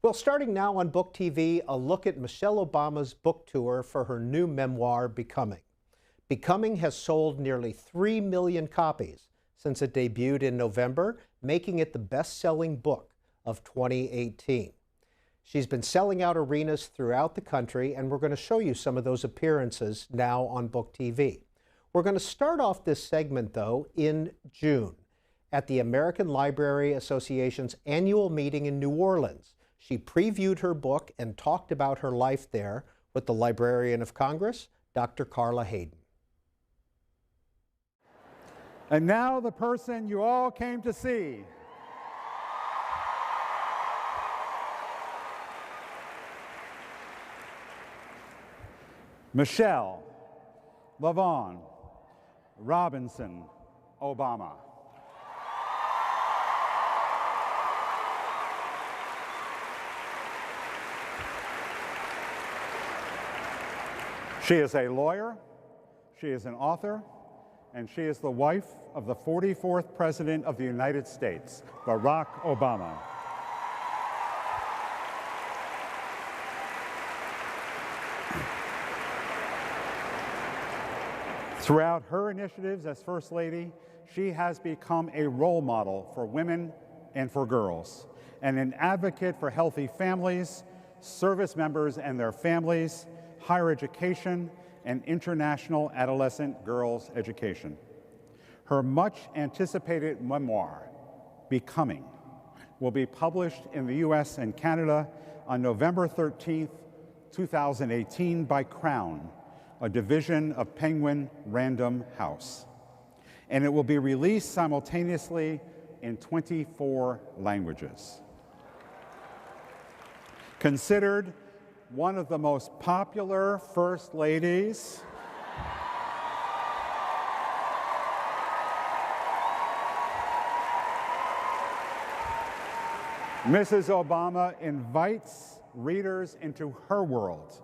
Well, starting now on Book TV, a look at Michelle Obama's book tour for her new memoir, Becoming. Becoming has sold nearly 3 million copies since it debuted in November, making it the best-selling book of 2018. She's been selling out arenas throughout the country, and we're going to show you some of those appearances now on Book TV. We're going to start off this segment, though, in June at the American Library Association's annual meeting in New Orleans. She previewed her book and talked about her life there with the Librarian of Congress, Dr. Carla Hayden. And now the person you all came to see. Michelle LaVaughn Robinson Obama. She is a lawyer, she is an author, and she is the wife of the 44th President of the United States, Barack Obama. Throughout her initiatives as First Lady, she has become a role model for women and for girls, and an advocate for healthy families, service members and their families, higher education, and international adolescent girls' education. Her much-anticipated memoir, Becoming, will be published in the U.S. and Canada on November 13, 2018 by Crown, a division of Penguin Random House. And it will be released simultaneously in 24 languages. Considered one of the most popular First Ladies, Mrs. Obama invites readers into her world,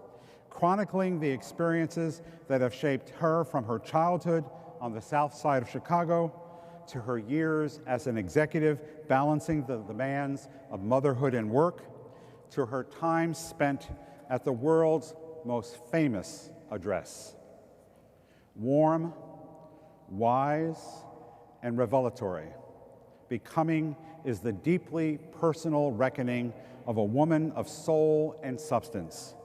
chronicling the experiences that have shaped her from her childhood on the South Side of Chicago to her years as an executive balancing the demands of motherhood and work, to her time spent at the world's most famous address. Warm, wise, and revelatory, Becoming is the deeply personal reckoning of a woman of soul and substance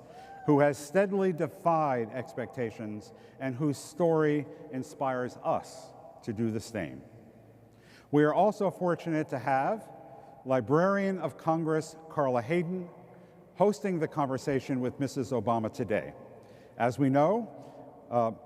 who has steadily defied expectations and whose story inspires us to do the same. We are also fortunate to have Librarian of Congress Carla Hayden hosting the conversation with Mrs. Obama today. As we know,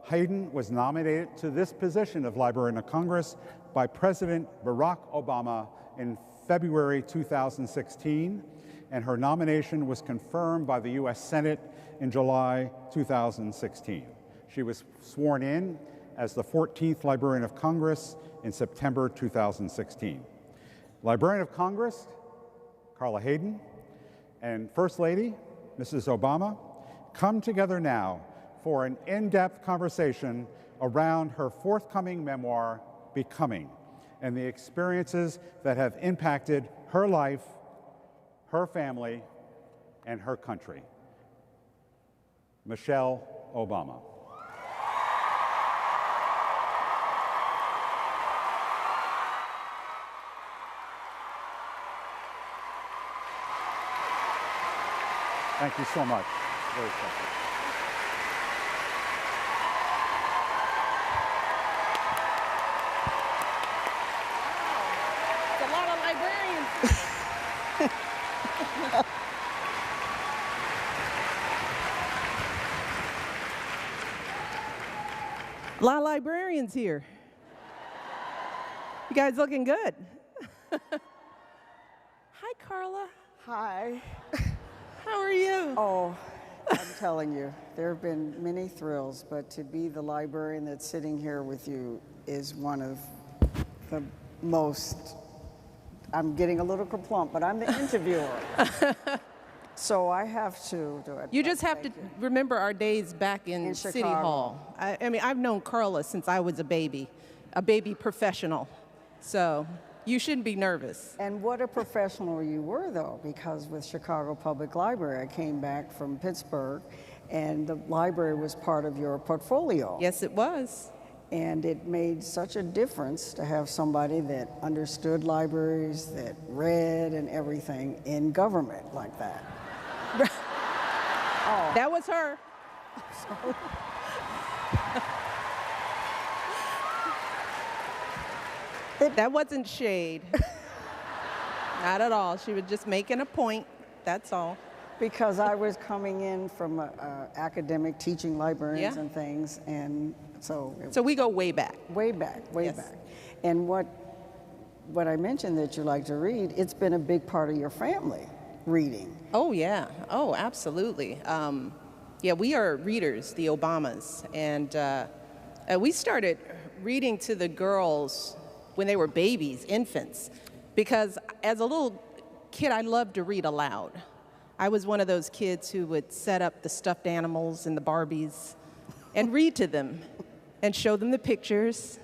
Hayden was nominated to this position of Librarian of Congress by President Barack Obama in February 2016, and her nomination was confirmed by the U.S. Senate in July 2016. She was sworn in as the 14th Librarian of Congress in September 2016. Librarian of Congress Carla Hayden and First Lady, Mrs. Obama, come together now for an in-depth conversation around her forthcoming memoir, Becoming, and the experiences that have impacted her life, her family, and her country. Michelle Obama. Thank you so much. Very special. It's a lot of librarians. A lot of librarians here. You guys looking good. Hi, Carla. Hi. How are you? Oh, I'm telling you, there have been many thrills, but to be the librarian that's sitting here with you is one of the most, I'm getting a little kerplump, but I'm the interviewer. So I have to do it. You just have to remember our days back in City Chicago. Hall. I mean, I've known Carla since I was a baby professional. So You shouldn't be nervous. And what a professional you were, though, because with Chicago Public Library, I came back from Pittsburgh, and the library was part of your portfolio. Yes, it was. And it made such a difference to have somebody that understood libraries, that read and everything in government like that. That was her. That wasn't shade. Not at all. She was just making a point. That's all. Because I was coming in from academic teaching librarians Yeah. and things, and so So we go way back. way back, way Yes. back. And what I mentioned that you like to read, it's been a big part of your family, reading. Oh, yeah. Oh, absolutely. Yeah, we are readers, the Obamas. And we started reading to the girls when they were babies, infants, because as a little kid, I loved to read aloud. I was one of those kids who would set up the stuffed animals and the Barbies and read to them and show them the pictures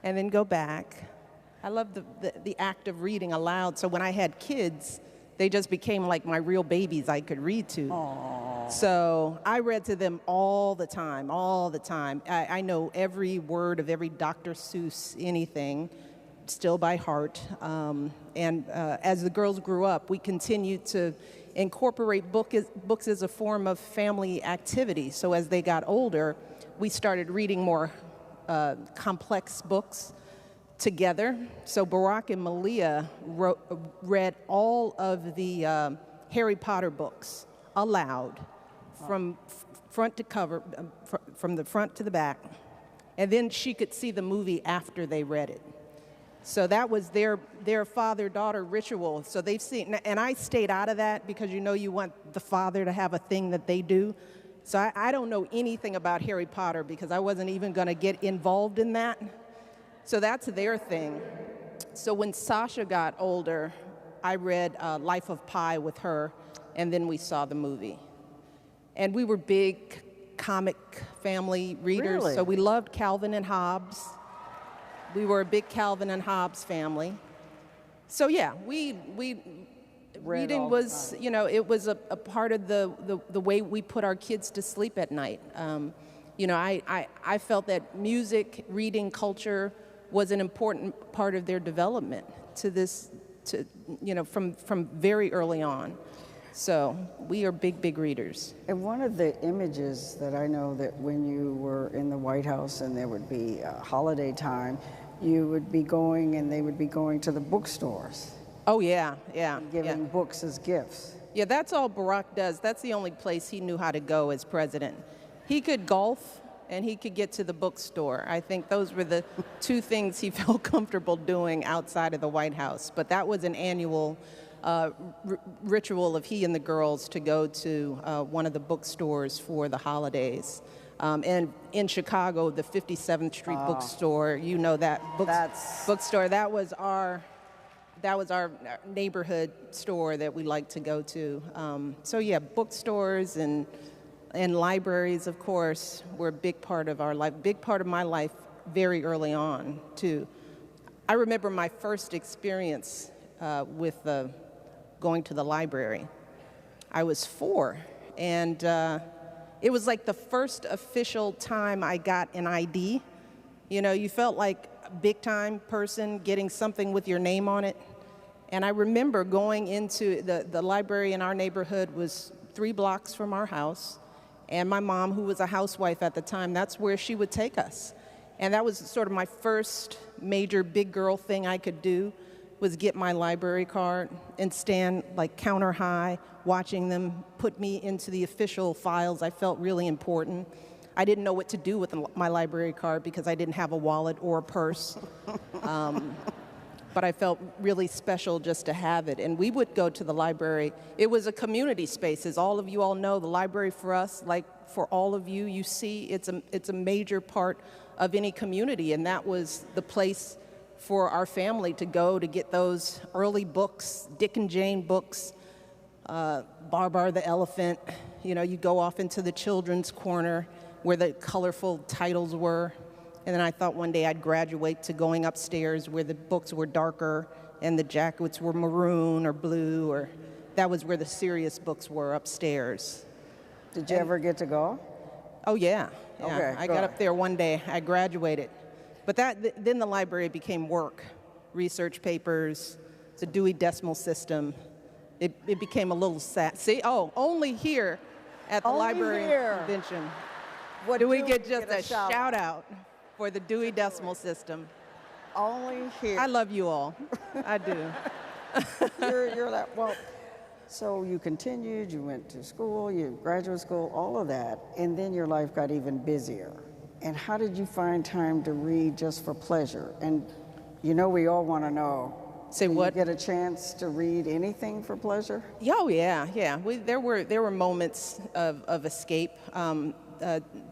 and then go back. I love the act of reading aloud. So when I had kids, they just became like my real babies I could read to. Aww. So I read to them all the time, all the time. I know every word of every Dr. Seuss anything, still by heart. As the girls grew up, we continued to incorporate books as a form of family activity. So as they got older, we started reading more complex books together. So Barack and Malia read all of the Harry Potter books aloud, from front to cover, from the front to the back. And then she could see the movie after they read it. So that was their father-daughter ritual. So they've seen, and I stayed out of that because you want the father to have a thing that they do. So I don't know anything about Harry Potter because I wasn't even going to get involved in that. So that's their thing. So when Sasha got older, I read Life of Pi with her, and then we saw the movie. And we were big comic family readers, Really? so we loved Calvin and Hobbes. We were a big Calvin and Hobbes family. So yeah, we reading all the was, it was a part of the way we put our kids to sleep at night. I felt that music, reading, culture was an important part of their development from very early on. So we are big readers. And one of the images that I know that when you were in the White House and there would be holiday time, you would be going and they would be going to the bookstores. Oh, yeah. Giving books as gifts. Yeah, that's all Barack does. That's the only place he knew how to go as president. He could golf and he could get to the bookstore. I think those were the two things he felt comfortable doing outside of the White House. But that was an annual ritual of he and the girls to go to one of the bookstores for the holidays. And in Chicago, the 57th Street bookstore, that bookstore, that was our neighborhood store that we like to go to. So yeah, bookstores and libraries, of course, were a big part of our life, big part of my life very early on, too. I remember my first experience with going to the library. I was 4, and it was like the first official time I got an ID. You felt like a big-time person getting something with your name on it. And I remember going into the library in our neighborhood was 3 blocks from our house. And my mom, who was a housewife at the time, that's where she would take us. And that was sort of my first major big girl thing I could do, was get my library card and stand like counter high, watching them put me into the official files. I felt really important. I didn't know what to do with my library card because I didn't have a wallet or a purse. But I felt really special just to have it. And we would go to the library. It was a community space. As all of you all know, the library for us, like for all of you, you see, it's a major part of any community. And that was the place for our family to go to get those early books, Dick and Jane books, Babar the Elephant. You go off into the children's corner where the colorful titles were. And then I thought one day I'd graduate to going upstairs where the books were darker and the jackets were maroon or blue, or that was where the serious books were, upstairs. Did you ever get to go? Oh, yeah. Okay, I go got ahead. up there one day, I graduated. But then the library became work, research papers, the Dewey Decimal System. It became a little sad. See, only here at the Only library here. convention What do we do get we just get a a shout shout out for the Dewey Decimal System. Only here. I love you all. I do. You're that, well, so you continued, you went to school, you graduate school, all of that, and then your life got even busier. And how did you find time to read just for pleasure? And you know we all want to know. Say do what? You get a chance to read anything for pleasure? Oh, yeah. There were moments of escape.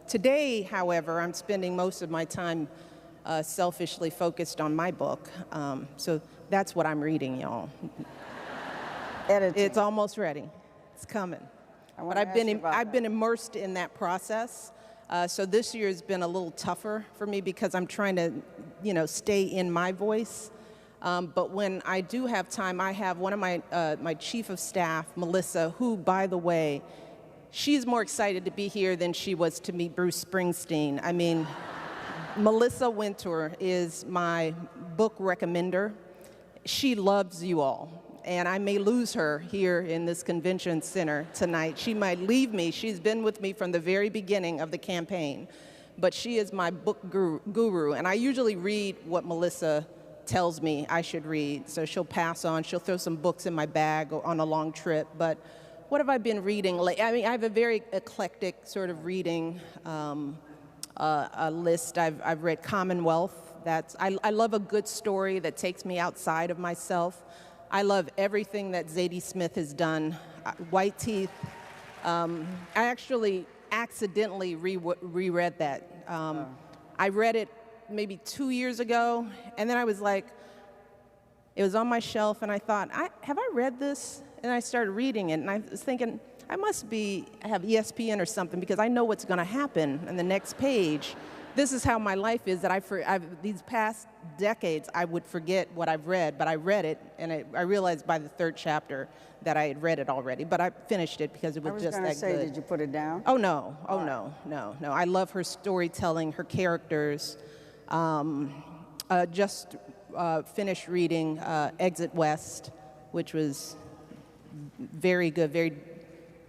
Today, however, I'm spending most of my time selfishly focused on my book. So that's what I'm reading, y'all. Editing. It's almost ready. It's coming. I wanna But ask you about I've that. been immersed in that process. So this year has been a little tougher for me because I'm trying to, stay in my voice. But when I do have time, I have one of my chief of staff, Melissa, who, by the way, she's more excited to be here than she was to meet Bruce Springsteen. I mean, Melissa Winter is my book recommender. She loves you all. And I may lose her here in this convention center tonight. She might leave me. She's been with me from the very beginning of the campaign. But she is my book guru. And I usually read what Melissa tells me I should read. So she'll pass on. She'll throw some books in my bag on a long trip. But what have I been reading? I mean, I have a very eclectic sort of reading a list. I've read Commonwealth. I love a good story that takes me outside of myself. I love everything that Zadie Smith has done. White Teeth. I actually accidentally reread that. I read it maybe 2 years ago, and then I was like, it was on my shelf, and I thought, have I read this? And I started reading it, and I was thinking, I must have ESPN or something, because I know what's going to happen in the next page. This is how my life is, that these past decades, I would forget what I've read, but I read it, and I realized by the third chapter that I had read it already, but I finished it because it was just that good. I was going to say, did you put it down? Oh, no. Oh, no. I love her storytelling, her characters. Just finished reading Exit West, which was very good, very,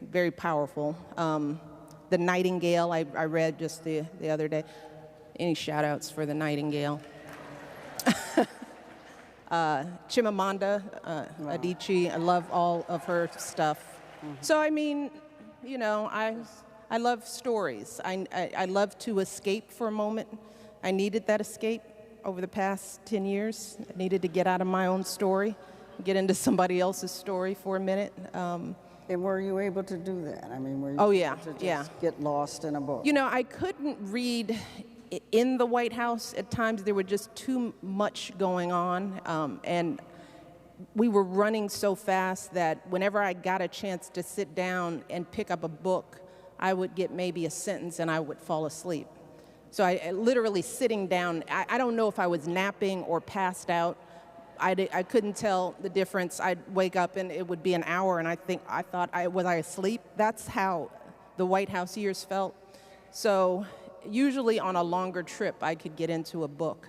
very powerful. The Nightingale, I read just the other day. Any shout-outs for The Nightingale? Chimamanda Adichie, I love all of her stuff. So, I mean, I love stories. I love to escape for a moment. I needed that escape over the past 10 years. I needed to get out of my own story, get into somebody else's story for a minute. And were you able to do that? I mean, were you Oh, yeah, able to yeah. just get lost in a book? I couldn't read in the White House at times. There was just too much going on, and we were running so fast that whenever I got a chance to sit down and pick up a book, I would get maybe a sentence and I would fall asleep. So I literally sitting down, I don't know if I was napping or passed out. I couldn't tell the difference. I'd wake up and it would be an hour, and I thought, was I asleep? That's how the White House years felt. So usually on a longer trip, I could get into a book.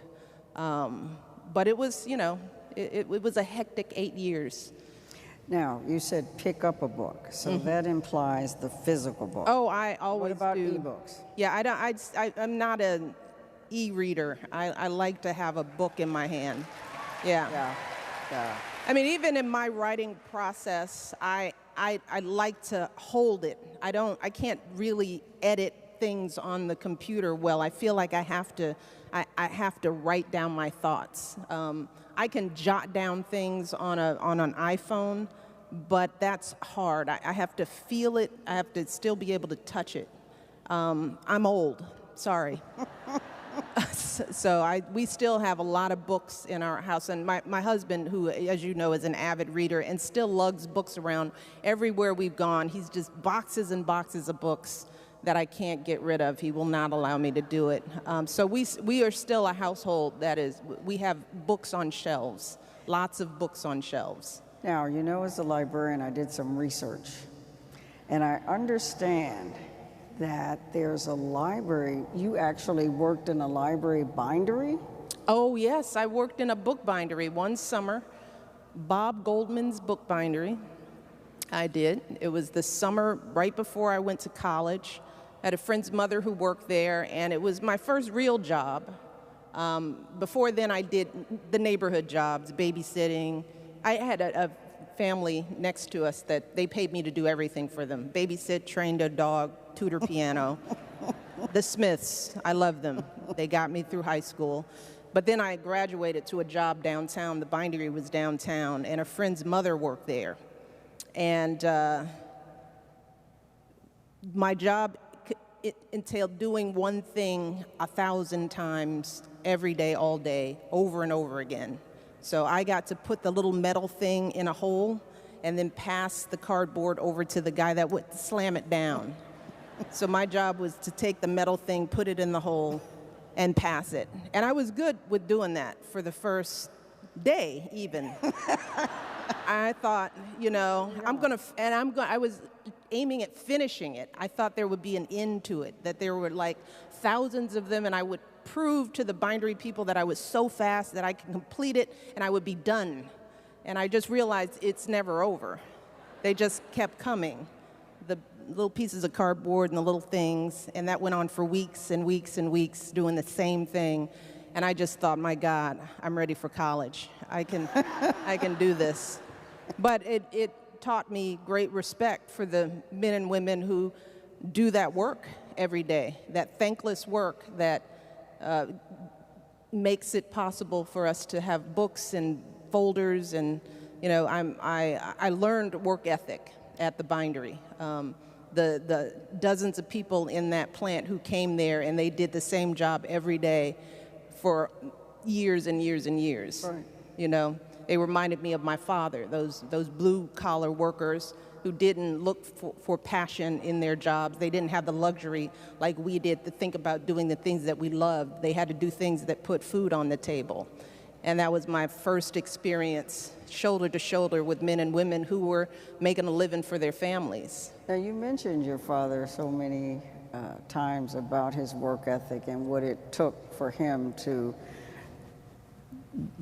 But it was, it was a hectic 8 years. Now, you said pick up a book, so that implies the physical book. Oh, I always What about do. ebooks? Yeah, I'm not an e-reader. I like to have a book in my hand. Yeah. Yeah. I mean, even in my writing process, I like to hold it. I can't really edit things on the computer well. I feel like I have to write down my thoughts. I can jot down things on an iPhone, but that's hard. I have to feel it. I have to still be able to touch it. I'm old. Sorry. So we still have a lot of books in our house, and my husband, who, as you know, is an avid reader and still lugs books around everywhere we've gone. He's just boxes and boxes of books that I can't get rid of. He will not allow me to do it. So we are still a household that is, we have books on shelves, lots of books on shelves. Now, you know, as a librarian, I did some research, and I understand that there's a library. You actually worked in a library bindery? Oh, yes, I worked in a book bindery one summer, Bob Goldman's book bindery. I did. It was the summer right before I went to college. I had a friend's mother who worked there, and it was my first real job. Before then, I did the neighborhood jobs, babysitting. I had a family next to us that they paid me to do everything for them. Babysit, trained a dog, tutor piano. The Smiths, I love them. They got me through high school. But then I graduated to a job downtown. The bindery was downtown, and a friend's mother worked there. And my job it entailed doing one thing 1,000 times every day, all day, over and over again. So I got to put the little metal thing in a hole and then pass the cardboard over to the guy that would slam it down. So my job was to take the metal thing, put it in the hole, and pass it. And I was good with doing that for the first day, even. I thought, you know, I was aiming at finishing it. I thought there would be an end to it, that there were like thousands of them, and I would prove to the bindery people that I was so fast that I could complete it and I would be done. And I just realized it's never over. They just kept coming, the little pieces of cardboard and the little things, and that went on for weeks and weeks and weeks doing the same thing. And I just thought, my God, I'm ready for college. I can do this. But it taught me great respect for the men and women who do that work every day, that thankless work that makes it possible for us to have books and folders. And, you know, I learned work ethic at the bindery. The dozens of people in that plant who came there and they did the same job every day for years and years and years. Right. You know, they reminded me of my father, those blue-collar workers who didn't look for passion in their jobs. They didn't have the luxury like we did to think about doing the things that we loved. They had to do things that put food on the table. And that was my first experience, shoulder to shoulder with men and women who were making a living for their families. Now, you mentioned your father so many times about his work ethic and what it took for him to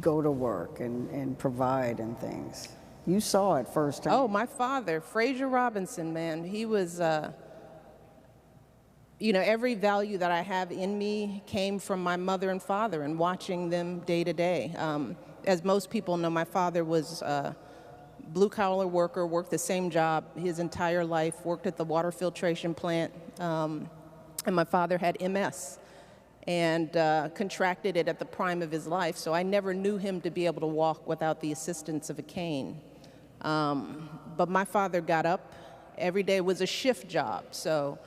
go to work and provide and things. You saw it firsthand. Oh, my father, Fraser Robinson, man, he was, you know, every value that I have in me came from my mother and father and watching them day to day. As most people know, my father was a blue-collar worker, worked the same job his entire life, worked at the water filtration plant, and my father had MS and contracted it at the prime of his life, so I never knew him to be able to walk without the assistance of a cane. But my father got up. Every day was a shift job, so,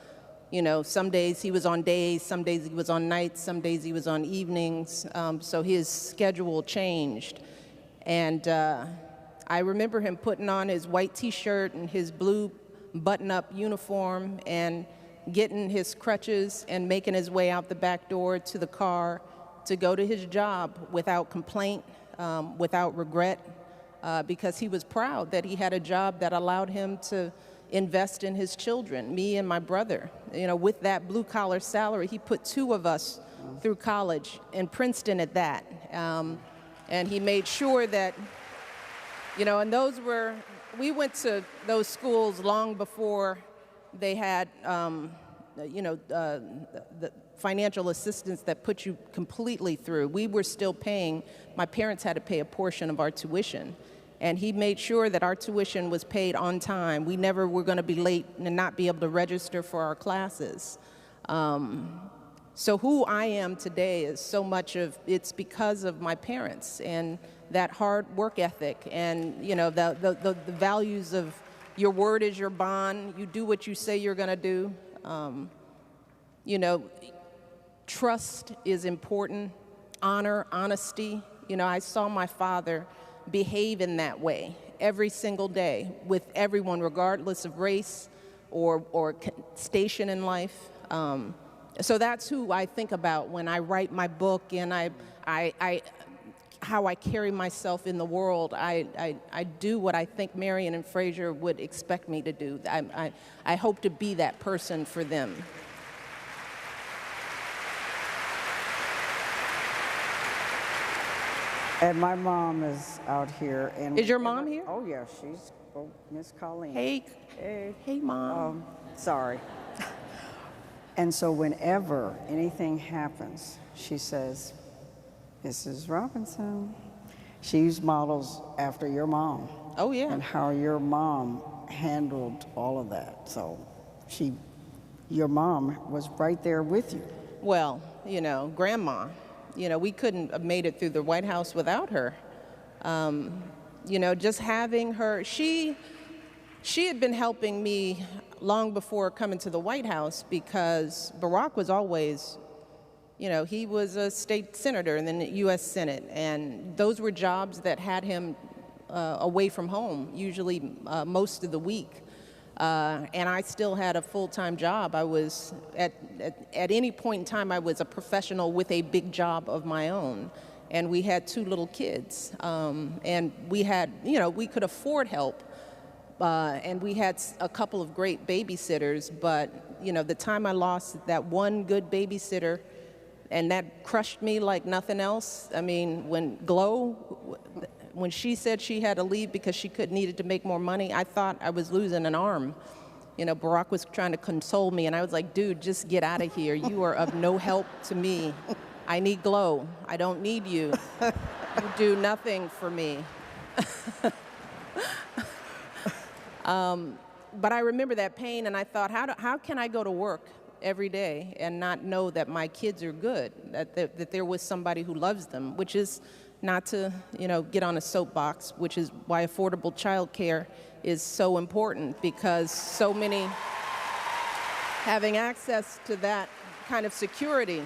you know, some days he was on days, some days he was on nights, some days he was on evenings, so his schedule changed. And I remember him putting on his white T-shirt and his blue button-up uniform and getting his crutches and making his way out the back door to the car to go to his job without complaint, without regret, because he was proud that he had a job that allowed him to invest in his children, me and my brother. You know, with that blue-collar salary, he put two of us through college, and Princeton at that. And he made sure that, you know, and we went to those schools long before they had, you know, the financial assistance that put you completely through. We were still paying, my parents had to pay a portion of our tuition. And he made sure that our tuition was paid on time. We never were going to be late and not be able to register for our classes. So who I am today is so much of, it's because of my parents and that hard work ethic and, you know, the values of your word is your bond, you do what you say you're going to do. You know, trust is important, honor, honesty. You know, I saw my father behave in that way every single day with everyone, regardless of race, or station in life. So that's who I think about when I write my book, and how I carry myself in the world. I do what I think Marion and Fraser would expect me to do. I hope to be that person for them. And my mom is out here. And Is your mom here? Oh, yeah, she's Miss Colleen. Hey, Mom. Sorry. And so whenever anything happens, she says, Mrs. Robinson, she models after your mom. Oh, yeah. And how your mom handled all of that. So your mom was right there with you. Well, you know, Grandma, you know, we couldn't have made it through the White House without her. You know, just having her, she had been helping me long before coming to the White House, because Barack was always, you know, he was a state senator in the U.S. Senate, and those were jobs that had him away from home, usually most of the week. And I still had a full-time job. I was, at any point in time, I was a professional with a big job of my own. And we had 2 little kids. And we had, you know, we could afford help. And we had a couple of great babysitters, but, you know, the time I lost that one good babysitter, and that crushed me like nothing else. I mean, when she said she had to leave because she needed to make more money, I thought I was losing an arm. You know, Barack was trying to console me, and I was like, dude, just get out of here. You are of no help to me. I need Glow. I don't need you. You do nothing for me. But I remember that pain, and I thought, how can I go to work every day and not know that my kids are good, that there was somebody who loves them, which is not to, you know, get on a soapbox, which is why affordable child care is so important, because so many having access to that kind of security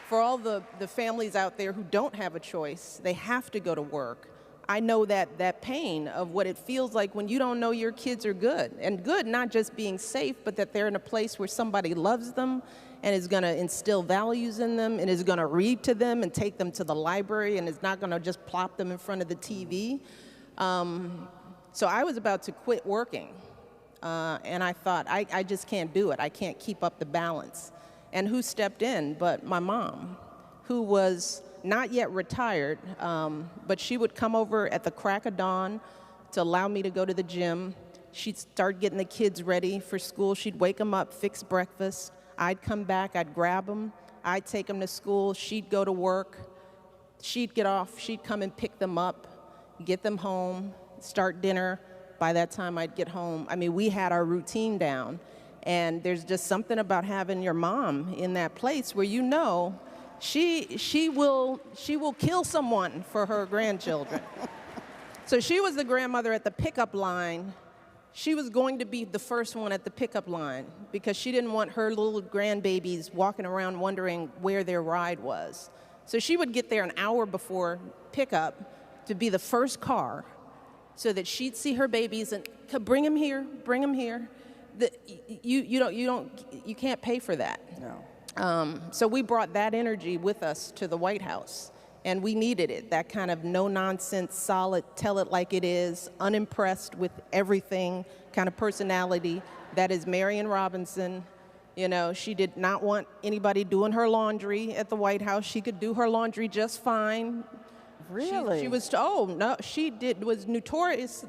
for all the families out there who don't have a choice, they have to go to work. I know that pain of what it feels like when you don't know your kids are good. And good, not just being safe, but that they're in a place where somebody loves them and is going to instill values in them and is going to read to them and take them to the library and is not going to just plop them in front of the TV. So I was about to quit working. And I thought, I just can't do it. I can't keep up the balance. And who stepped in but my mom, who was not yet retired, but she would come over at the crack of dawn to allow me to go to the gym. She'd start getting the kids ready for school. She'd wake them up, fix breakfast. I'd come back, I'd grab them, I'd take them to school. She'd go to work. She'd get off, she'd come and pick them up, get them home, start dinner. By that time, I'd get home. I mean, we had our routine down. And there's just something about having your mom in that place where you know she will kill someone for her grandchildren. So she was the grandmother at the pickup line. She was going to be the first one at the pickup line because she didn't want her little grandbabies walking around wondering where their ride was. So she would get there an hour before pickup to be the first car so that she'd see her babies and bring them here, bring them here. You can't pay for that. No. So we brought that energy with us to the White House, and we needed it, that kind of no-nonsense, solid, tell it like it is, unimpressed with everything kind of personality that is Marion Robinson. You know, she did not want anybody doing her laundry at the White House. She could do her laundry just fine. Really? She was, was notoriously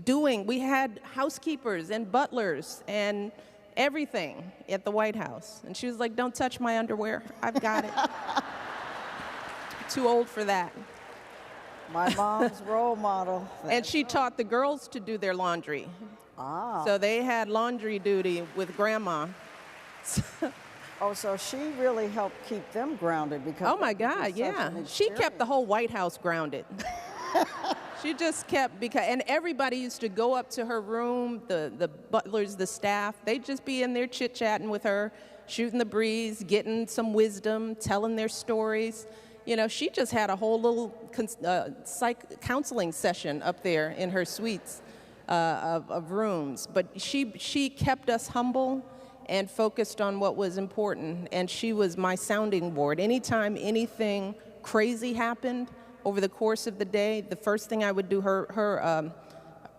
doing, we had housekeepers and butlers and everything at the White House. And she was like, don't touch my underwear. I've got it. Too old for that. My mom's role model. And she taught the girls to do their laundry. Ah. So they had laundry duty with Grandma. Oh, so she really helped keep them grounded because. Oh my God, yeah. She kept the whole White House grounded. She just kept, and everybody used to go up to her room, the butlers, the staff, they'd just be in there chit-chatting with her, shooting the breeze, getting some wisdom, telling their stories. You know, she just had a whole little counseling session up there in her suites. of rooms. But she kept us humble and focused on what was important, and she was my sounding board. Anytime anything crazy happened over the course of the day, the first thing I would do, her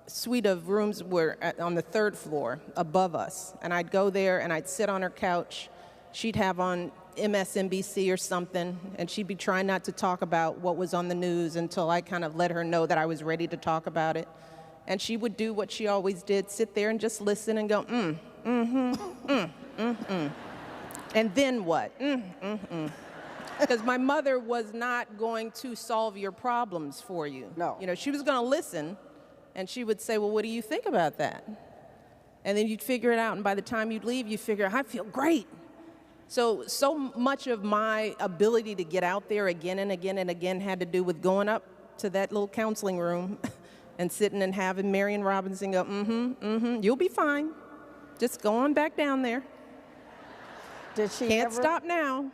suite of rooms were on the 3rd floor above us, and I'd go there and I'd sit on her couch. She'd have on MSNBC or something, and she'd be trying not to talk about what was on the news until I kind of let her know that I was ready to talk about it. And she would do what she always did, sit there and just listen and go, and then what? Because my mother was not going to solve your problems for you. No. You know, she was going to listen, and she would say, well, what do you think about that? And then you'd figure it out, and by the time you'd leave, you'd figure, I feel great. So much of my ability to get out there again and again and again had to do with going up to that little counseling room and sitting and having Marion Robinson go, you'll be fine. Just go on back down there. Did she Can't ever, stop now.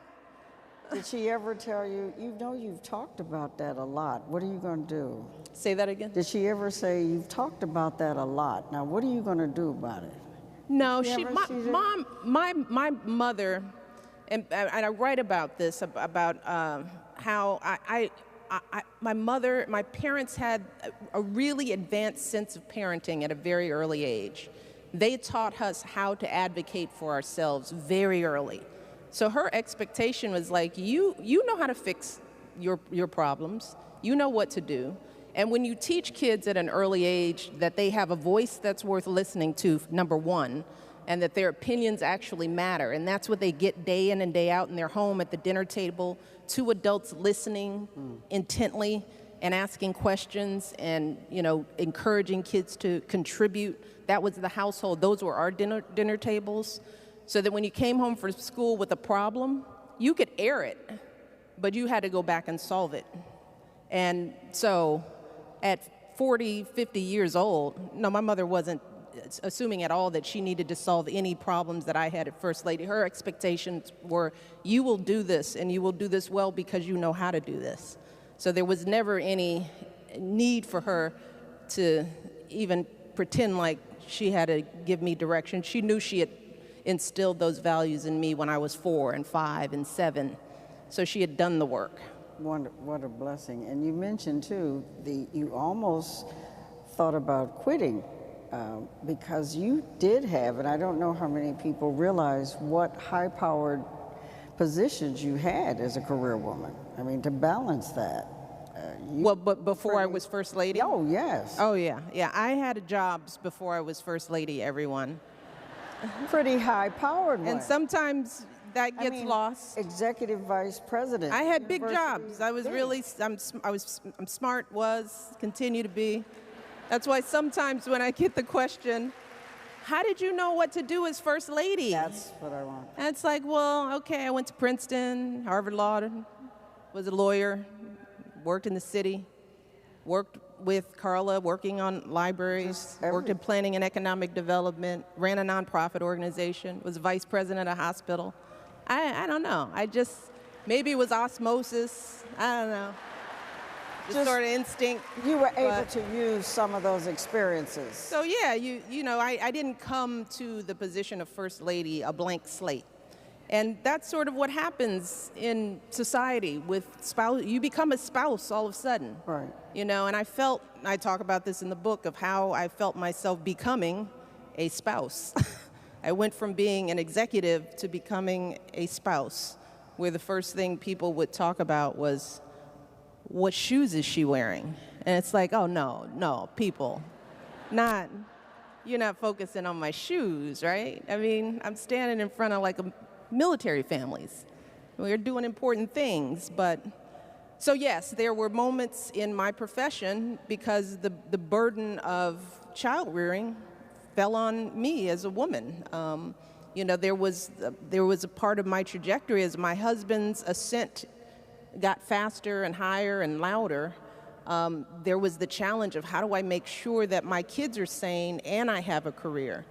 Did she ever tell you, you know you've talked about that a lot, what are you going to do? Say that again? Did she ever say, you've talked about that a lot, now what are you going to do about it? No, Did my mother, and I write about this, about how my parents had a really advanced sense of parenting at a very early age. They taught us how to advocate for ourselves very early. So her expectation was like, you know how to fix your problems, you know what to do. And when you teach kids at an early age that they have a voice that's worth listening to, number one, and that their opinions actually matter, and that's what they get day in and day out in their home at the dinner table, 2 adults listening intently and asking questions and, you know, encouraging kids to contribute. That was the household. Those were our dinner tables. So that when you came home from school with a problem, you could air it, but you had to go back and solve it. And so at 40, 50 years old, no, my mother wasn't assuming at all that she needed to solve any problems that I had at First Lady. Her expectations were, you will do this, and you will do this well because you know how to do this. So there was never any need for her to even pretend like she had to give me direction. She knew she had instilled those values in me when I was 4 and 5 and 7. So she had done the work. What a blessing. And you mentioned too, you almost thought about quitting because you did have, and I don't know how many people realize what high-powered positions you had as a career woman. I mean, to balance that. Well, but before I was First Lady? Oh, yes. Oh, yeah. Yeah, I had jobs before I was First Lady, everyone. Pretty high-powered one. And sometimes that gets lost. Executive Vice President. I had big jobs. I was really, I'm smart, continue to be. That's why sometimes when I get the question, how did you know what to do as First Lady? That's what I want. And it's like, well, okay, I went to Princeton, Harvard Law, was a lawyer, worked in the city, worked with Carla, working on libraries, worked in planning and economic development, ran a nonprofit organization, was vice president of a hospital. I don't know. Maybe it was osmosis. I don't know. Just sort of instinct. You were able to use some of those experiences. So yeah, you know, I didn't come to the position of First Lady a blank slate. And that's sort of what happens in society with spouse. You become a spouse all of a sudden. Right. You know, and I talk about this in the book of how I felt myself becoming a spouse. I went from being an executive to becoming a spouse, where the first thing people would talk about was, what shoes is she wearing? And it's like, oh, no, people. You're not focusing on my shoes, right? I mean, I'm standing in front of like military families. We're doing important things, but so yes, there were moments in my profession because the burden of child rearing fell on me as a woman. You know, there was a part of my trajectory as my husband's ascent got faster and higher and louder. There was the challenge of how do I make sure that my kids are sane and I have a career.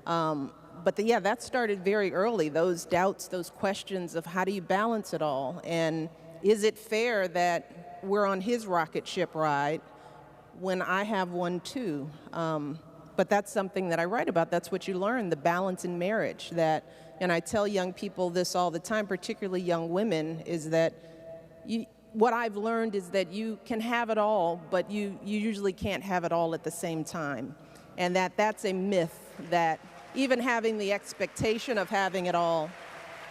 But that started very early, those doubts, those questions of how do you balance it all? And is it fair that we're on his rocket ship ride when I have one too. But that's something that I write about. That's what you learn, the balance in marriage. And I tell young people this all the time, particularly young women, is that what I've learned is that you can have it all, but you usually can't have it all at the same time. And that's a myth, that even having the expectation of having it all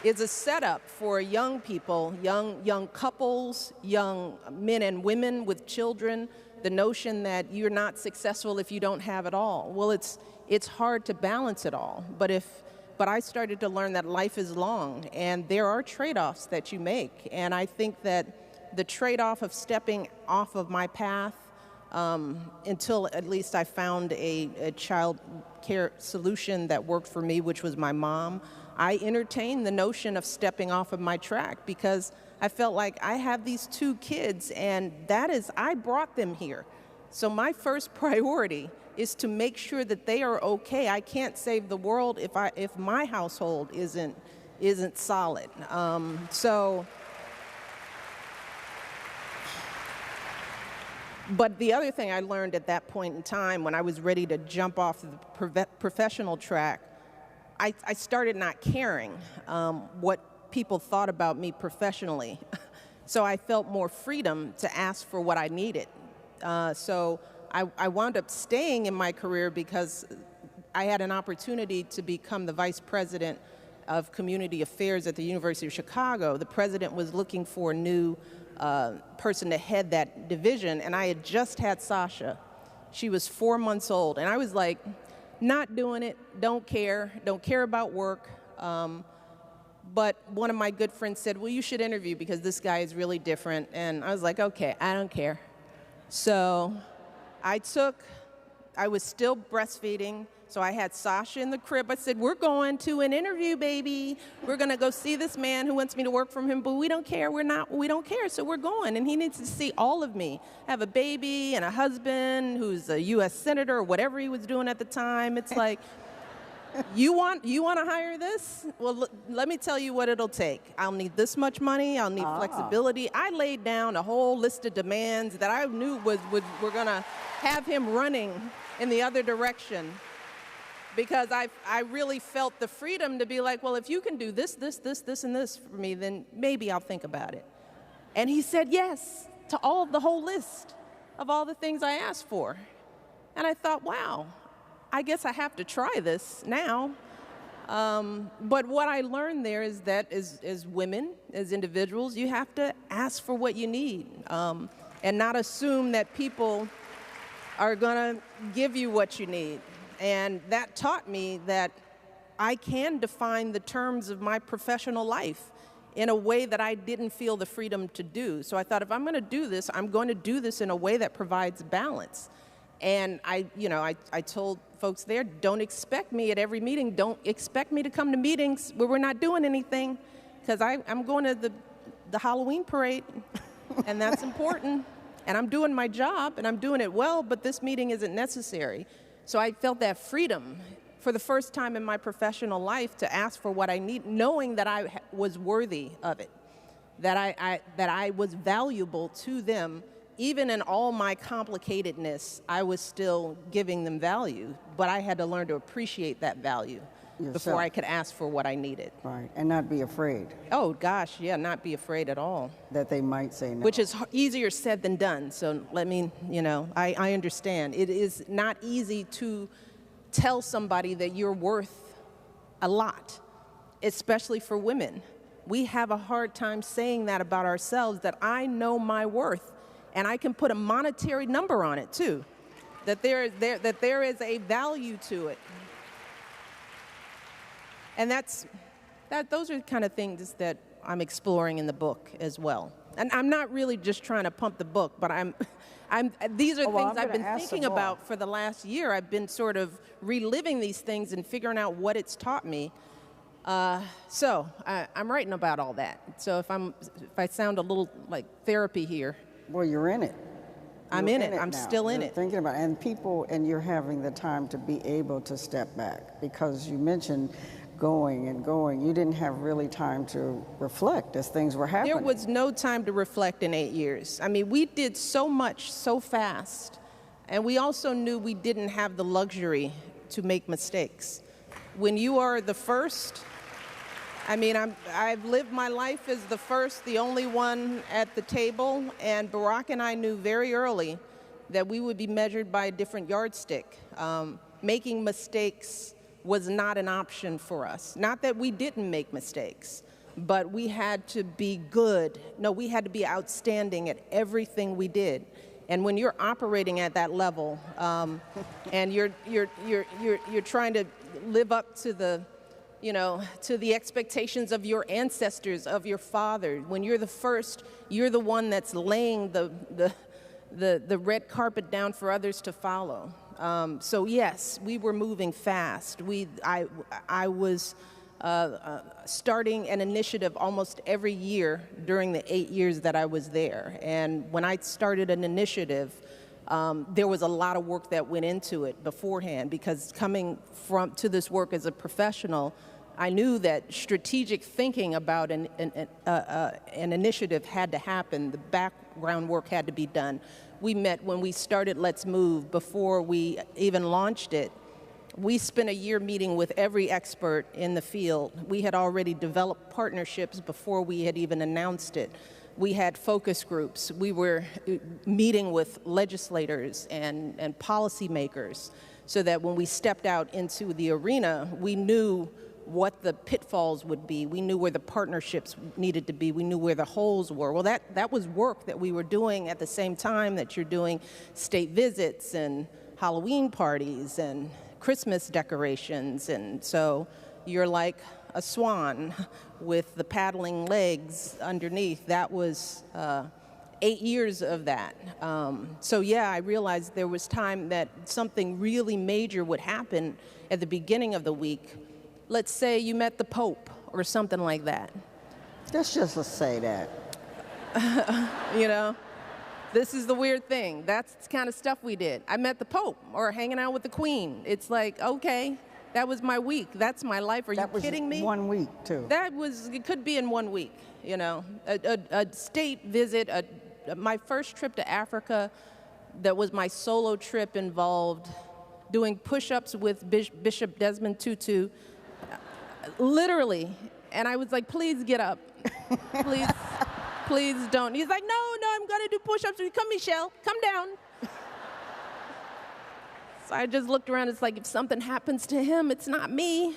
is a setup for young people, young couples, young men and women with children, the notion that you're not successful if you don't have it all. Well, it's hard to balance it all, but I started to learn that life is long, and there are trade-offs that you make, and I think that the trade-off of stepping off of my path until at least I found a child care solution that worked for me, which was my mom, I entertained the notion of stepping off of my track because I felt like I have these 2 kids, and I brought them here. So my first priority is to make sure that they are okay. I can't save the world if my household isn't solid. But the other thing I learned at that point in time, when I was ready to jump off the professional track, I started not caring what people thought about me professionally. So I felt more freedom to ask for what I needed. So I wound up staying in my career because I had an opportunity to become the vice president of community affairs at the University of Chicago. The president was looking for a new person to head that division, and I had just had Sasha. She was 4 months old, and I was like, not doing it, don't care about work. But one of my good friends said, well, you should interview because this guy is really different. And I was like, okay, I don't care. So I was still breastfeeding, so I had Sasha in the crib. I said, we're going to an interview, baby. We're going to go see this man who wants me to work for him, but we don't care. We don't care, so we're going. And he needs to see all of me. I have a baby and a husband who's a U.S. senator or whatever he was doing at the time. It's like, you want to hire this? Well, let me tell you what it'll take. I'll need this much money. I'll need flexibility. I laid down a whole list of demands that I knew were going to have him running in the other direction, because I really felt the freedom to be like, well, if you can do this, and this for me, then maybe I'll think about it. And he said yes to the whole list of all the things I asked for. And I thought, wow, I guess I have to try this now. But what I learned there is that as women, as individuals, you have to ask for what you need and not assume that people are going to give you what you need. And that taught me that I can define the terms of my professional life in a way that I didn't feel the freedom to do. So I thought, if I'm going to do this, I'm going to do this in a way that provides balance. And I told folks there, don't expect me at every meeting. Don't expect me to come to meetings where we're not doing anything, because I'm going to the Halloween parade, and that's important. And I'm doing my job, and I'm doing it well, but this meeting isn't necessary. So I felt that freedom for the first time in my professional life to ask for what I need, knowing that I was worthy of it, that I was valuable to them. Even in all my complicatedness, I was still giving them value, but I had to learn to appreciate that value before I could ask for what I needed. Right, and not be afraid. Oh gosh, yeah, not be afraid at all. That they might say no. Which is easier said than done, so I understand. It is not easy to tell somebody that you're worth a lot, especially for women. We have a hard time saying that about ourselves, that I know my worth. And I can put a monetary number on it too, that there is a value to it. And those are the kind of things that I'm exploring in the book as well. And I'm not really just trying to pump the book, but these are things I've been thinking about for the last year. I've been sort of reliving these things and figuring out what it's taught me. So I'm writing about all that. So if I sound a little like therapy here. Well, you're in it. I'm in it. I'm still in it. Thinking about it. And you're having the time to be able to step back, because you mentioned going and going. You didn't have really time to reflect as things were happening. There was no time to reflect in 8 years. I mean, we did so much so fast. And we also knew we didn't have the luxury to make mistakes. When you are the first, I mean, I've lived my life as the first, the only one at the table, and Barack and I knew very early that we would be measured by a different yardstick. Making mistakes was not an option for us. Not that we didn't make mistakes, but we had to be good. No, we had to be outstanding at everything we did. And when you're operating at that level, and you're trying to live up to the, to the expectations of your ancestors, of your father, when you're the first, you're the one that's laying the red carpet down for others to follow. So yes, we were moving fast. I was starting an initiative almost every year during the 8 years that I was there. And when I started an initiative, there was a lot of work that went into it beforehand, because coming to this work as a professional, I knew that strategic thinking about an initiative had to happen. The background work had to be done. We met when we started Let's Move. Before we even launched it, we spent a year meeting with every expert in the field. We had already developed partnerships before we had even announced it. We had focus groups. We were meeting with legislators and policymakers so that when we stepped out into the arena, we knew what the pitfalls would be. We knew where the partnerships needed to be. We knew where the holes were. Well, that was work that we were doing at the same time that you're doing state visits and Halloween parties and Christmas decorations. And so you're like a swan with the paddling legs underneath. That was 8 years of that. So yeah, I realized there was time that something really major would happen at the beginning of the week. Let's say you met the Pope or something like that. Let's just say that. This is the weird thing. That's the kind of stuff we did. I met the Pope or hanging out with the Queen. It's like, okay, that was my week. That's my life. Are you kidding me? That was 1 week, too. It could be in 1 week, A state visit, my first trip to Africa, that was my solo trip, involved doing push-ups with Bishop Desmond Tutu. Literally. And I was like, please get up. Please don't. He's like, no, I'm going to do push-ups. Come, Michelle, come down. So I just looked around. It's like, if something happens to him, it's not me.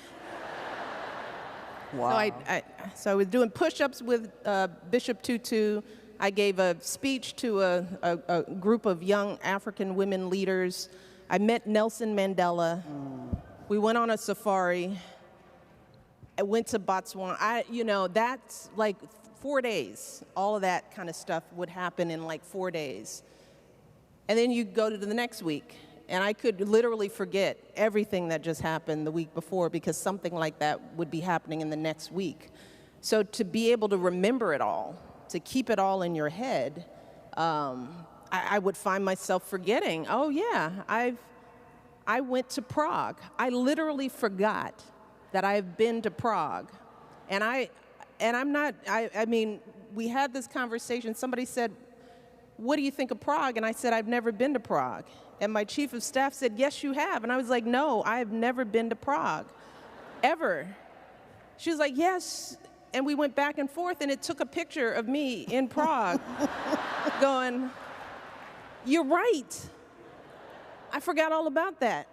Wow. So I was doing push-ups with Bishop Tutu. I gave a speech to a group of young African women leaders. I met Nelson Mandela. We went on a safari. I went to Botswana. That's like 4 days. All of that kind of stuff would happen in like 4 days. And then you go to the next week, and I could literally forget everything that just happened the week before, because something like that would be happening in the next week. So to be able to remember it all, to keep it all in your head, I would find myself forgetting, oh yeah, I went to Prague. I literally forgot that I've been to Prague. And I mean, we had this conversation. Somebody said, what do you think of Prague? And I said, I've never been to Prague. And my chief of staff said, yes, you have. And I was like, no, I've never been to Prague, ever. She was like, yes. And we went back and forth, and it took a picture of me in Prague going, you're right. I forgot all about that.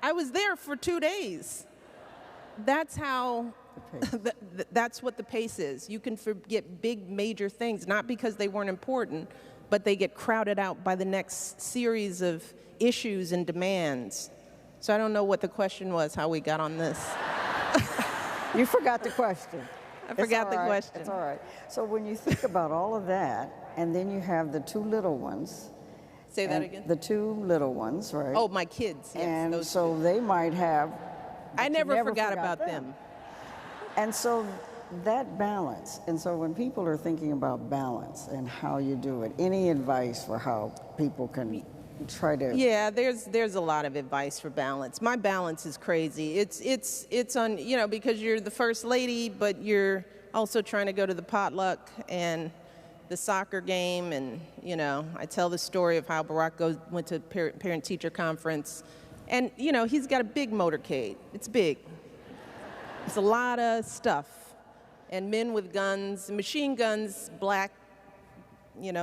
I was there for 2 days. That's how, that's what the pace is. You can forget big, major things, not because they weren't important, but they get crowded out by the next series of issues and demands. So I don't know what the question was, how we got on this. You forgot the question. I forgot the question. It's all right. So when you think about all of that, and then you have the two little ones. Say that again? The two little ones, right? Oh, my kids, yes. And so they might have... I never forgot about them. And so that balance, and so when people are thinking about balance and how you do it, any advice for how people can try to... Yeah, there's a lot of advice for balance. My balance is crazy. It's on, because you're the first lady, but you're also trying to go to the potluck, and the soccer game, and I tell the story of how Barack went to parent-teacher conference, and he's got a big motorcade. It's big. It's a lot of stuff, and men with guns, machine guns, black,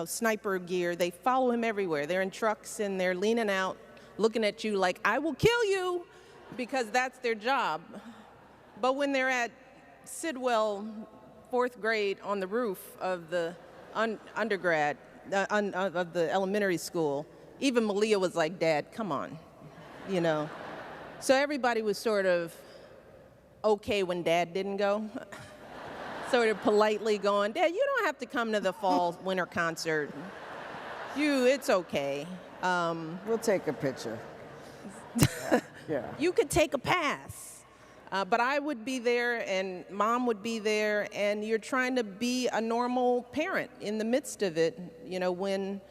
sniper gear. They follow him everywhere. They're in trucks and they're leaning out, looking at you like, "I will kill you," because that's their job. But when they're at Sidwell, 4th grade, on the roof of the undergrad, of the elementary school, even Malia was like, "Dad, come on," So everybody was sort of okay when Dad didn't go, sort of politely going, "Dad, you don't have to come to the fall winter concert. It's okay. We'll take a picture." Yeah. You could take a pass." But I would be there, and Mom would be there, and you're trying to be a normal parent in the midst of it. When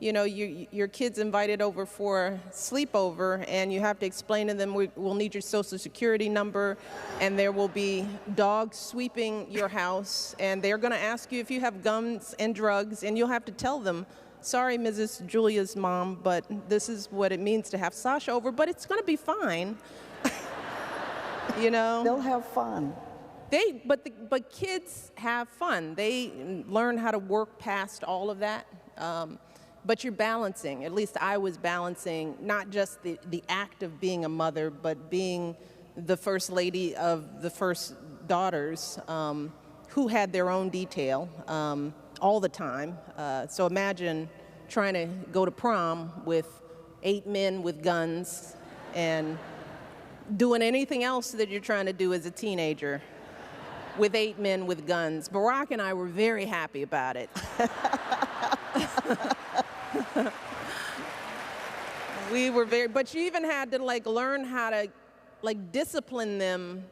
your kid's invited over for a sleepover, and you have to explain to them, we'll need your Social Security number, and there will be dogs sweeping your house, and they're going to ask you if you have guns and drugs, and you'll have to tell them, "Sorry, Mrs. Julia's mom, but this is what it means to have Sasha over, but it's going to be fine." They'll have fun. But kids have fun. They learn how to work past all of that. But you're balancing. At least I was balancing not just the act of being a mother, but being the first lady of the first daughters, who had their own detail all the time. So imagine trying to go to prom with 8 men with guns and doing anything else that you're trying to do as a teenager with 8 men with guns. Barack and I were very happy about it. We were but you even had to learn how to discipline them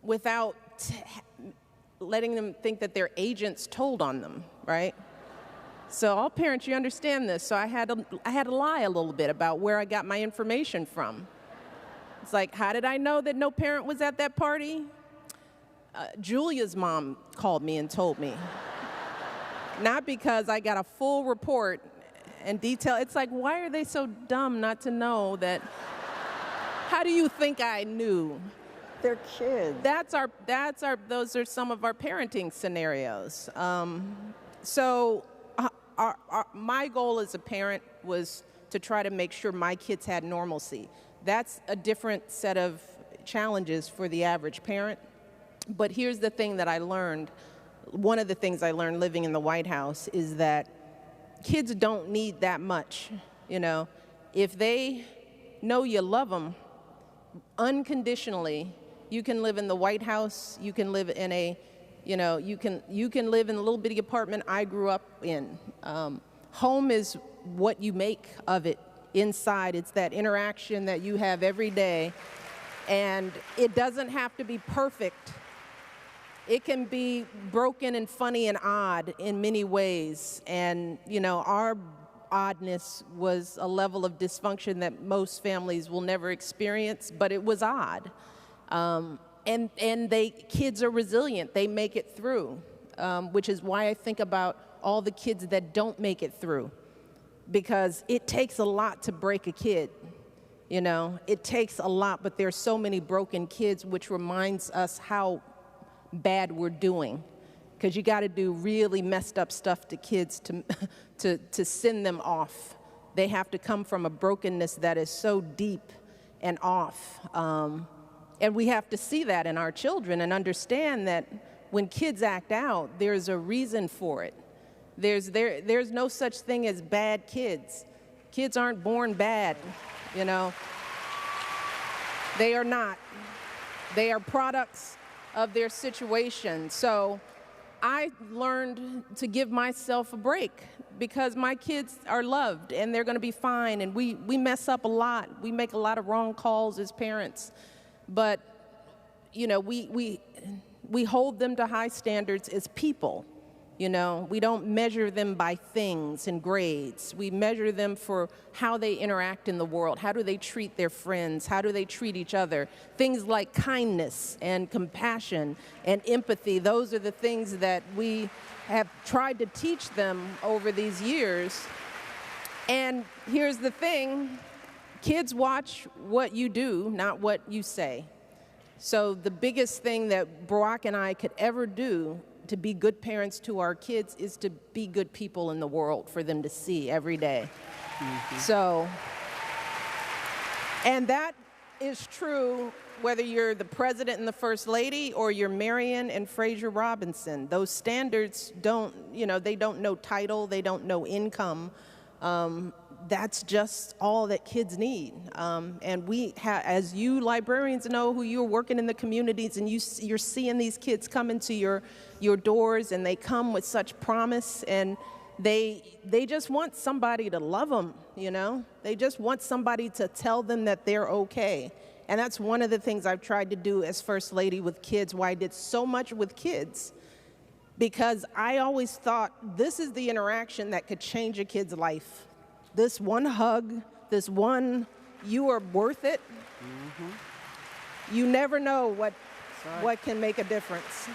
without letting them think that their agents told on them, right? So all parents, you understand this. So I had to lie a little bit about where I got my information from. It's like, how did I know that no parent was at that party? Julia's mom called me and told me. Not because I got a full report and detail. It's like, why are they so dumb not to know that? How do you think I knew? They're kids. Those are some of our parenting scenarios. So my goal as a parent was to try to make sure my kids had normalcy. That's a different set of challenges for the average parent. But here's the thing that I learned. One of the things I learned living in the White House is that kids don't need that much. If they know you love them unconditionally, you can live in the White House, you can live in you can live in a little bitty apartment I grew up in. Home is what you make of it inside. It's that interaction that you have every day, and it doesn't have to be perfect. It can be broken and funny and odd in many ways, and our oddness was a level of dysfunction that most families will never experience, but it was odd. And kids are resilient. They make it through, which is why I think about all the kids that don't make it through, because it takes a lot to break a kid. It takes a lot, but there's so many broken kids, which reminds us how bad we're doing, because you got to do really messed up stuff to kids to send them off. They have to come from a brokenness that is so deep and off. And we have to see that in our children and understand that when kids act out, there's a reason for it. There's no such thing as bad kids. Kids aren't born bad, They are not. They are products of their situation. So I learned to give myself a break because my kids are loved and they're going to be fine. And we mess up a lot. We make a lot of wrong calls as parents. But, we hold them to high standards as people. You know, we don't measure them by things and grades. We measure them for how they interact in the world. How do they treat their friends? How do they treat each other? Things like kindness and compassion and empathy. Those are the things that we have tried to teach them over these years. And here's the thing, kids watch what you do, not what you say. So the biggest thing that Barack and I could ever do to be good parents to our kids is to be good people in the world for them to see every day. So, and that is true whether you're the president and the first lady or you're Marion and Fraser Robinson. Those standards don't, you know, they don't know title, they don't know income. That's just all that kids need. And we as you librarians know, who you're working in the communities and you're seeing these kids come into your doors, and they come with such promise, and they just want somebody to love them, you know? They just want somebody to tell them that they're okay. And that's one of the things I've tried to do as First Lady with kids, why I did so much with kids, because I always thought this is the interaction that could change a kid's life. This one hug, this one, you are worth it. You never know what can make a difference.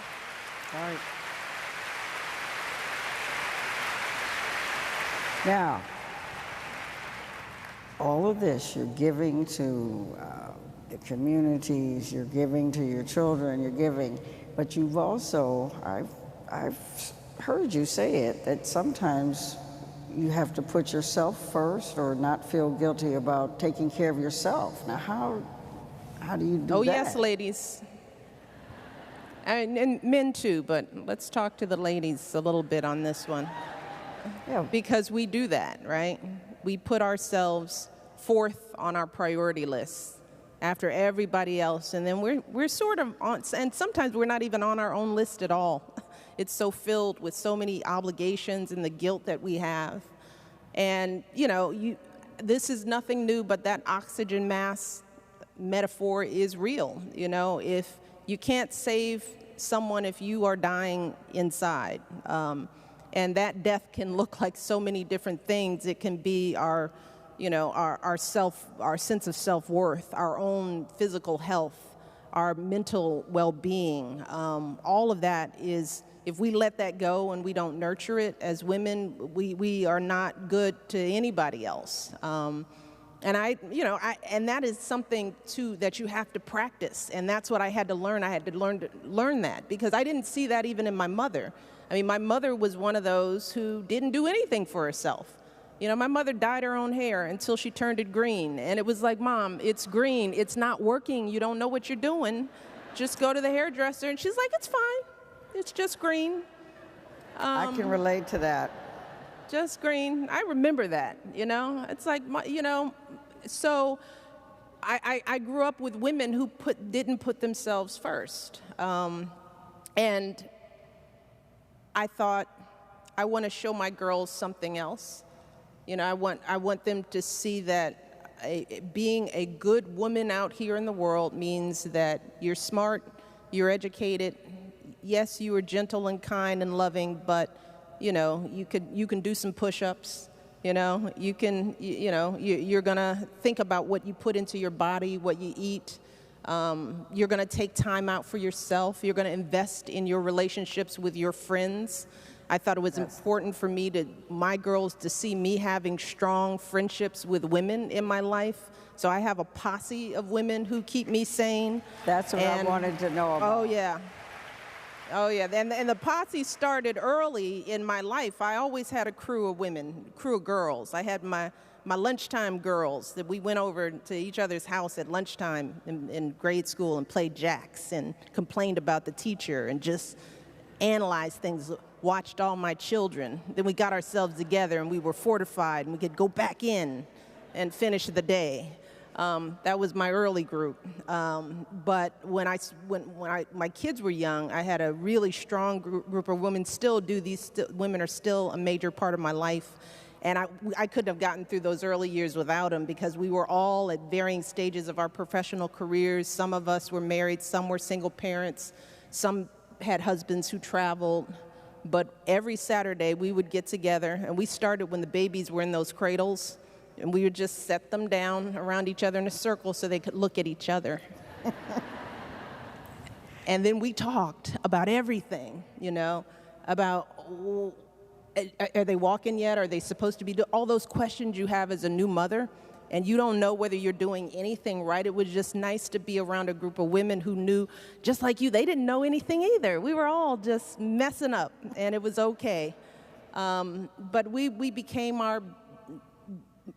Right. Now, all of this you're giving to the communities, you're giving to your children, you're giving, but you've also, I've heard you say it, that sometimes you have to put yourself first or not feel guilty about taking care of yourself. Now, how do you do that? Oh, yes, ladies. And men too, but let's talk to the ladies a little bit on this one. Yeah. Because we do that, right? We put ourselves fourth on our priority list after everybody else, and then we're sort of on, and sometimes we're not even on our own list at all. It's so filled with so many obligations and the guilt that we have. And, you know, this is nothing new, but that oxygen mask metaphor is real. You know, if you can't save someone if you are dying inside. And that death can look like so many different things. It can be our sense of self-worth, our own physical health, our mental well-being. All of that is, if we let that go and we don't nurture it as women, we are not good to anybody else. And that is something too that you have to practice, and that's what I had to learn. I had to learn that, because I didn't see that even in my mother. I mean, my mother was one of those who didn't do anything for herself. You know, my mother dyed her own hair until she turned it green, and it was like, Mom, it's green, it's not working, you don't know what you're doing. Just go to the hairdresser, and she's like, it's fine. It's just green. I can relate to that. Just green. I remember that, you know. It's like, you know, so I grew up with women who didn't put themselves first. And I thought, I want to show my girls something else. You know, I want them to see that being a good woman out here in the world means that you're smart, you're educated. Yes, you are gentle and kind and loving, but you know, you can do some push-ups. You know, you're gonna think about what you put into your body, what you eat. You're gonna take time out for yourself. You're gonna invest in your relationships with your friends. I thought it was important for my girls to see me having strong friendships with women in my life. So I have a posse of women who keep me sane. That's what I wanted to know about. Oh, yeah. Oh, yeah. And the posse started early in my life. I always had a crew of women, crew of girls. I had my lunchtime girls that we went over to each other's house at lunchtime in grade school and played jacks and complained about the teacher and just analyzed things, watched all my children. Then we got ourselves together and we were fortified and we could go back in and finish the day. That was my early group. But when my kids were young, I had a really strong group of women. Women are still a major part of my life. And I couldn't have gotten through those early years without them, because we were all at varying stages of our professional careers. Some of us were married, some were single parents, some had husbands who traveled. But every Saturday we would get together, and we started when the babies were in those cradles, and we would just set them down around each other in a circle so they could look at each other. And then we talked about everything, you know, about are they walking yet? Are they supposed to be doing all those questions you have as a new mother, and you don't know whether you're doing anything right. It was just nice to be around a group of women who knew, just like you, they didn't know anything either. We were all just messing up, and it was okay. But we became our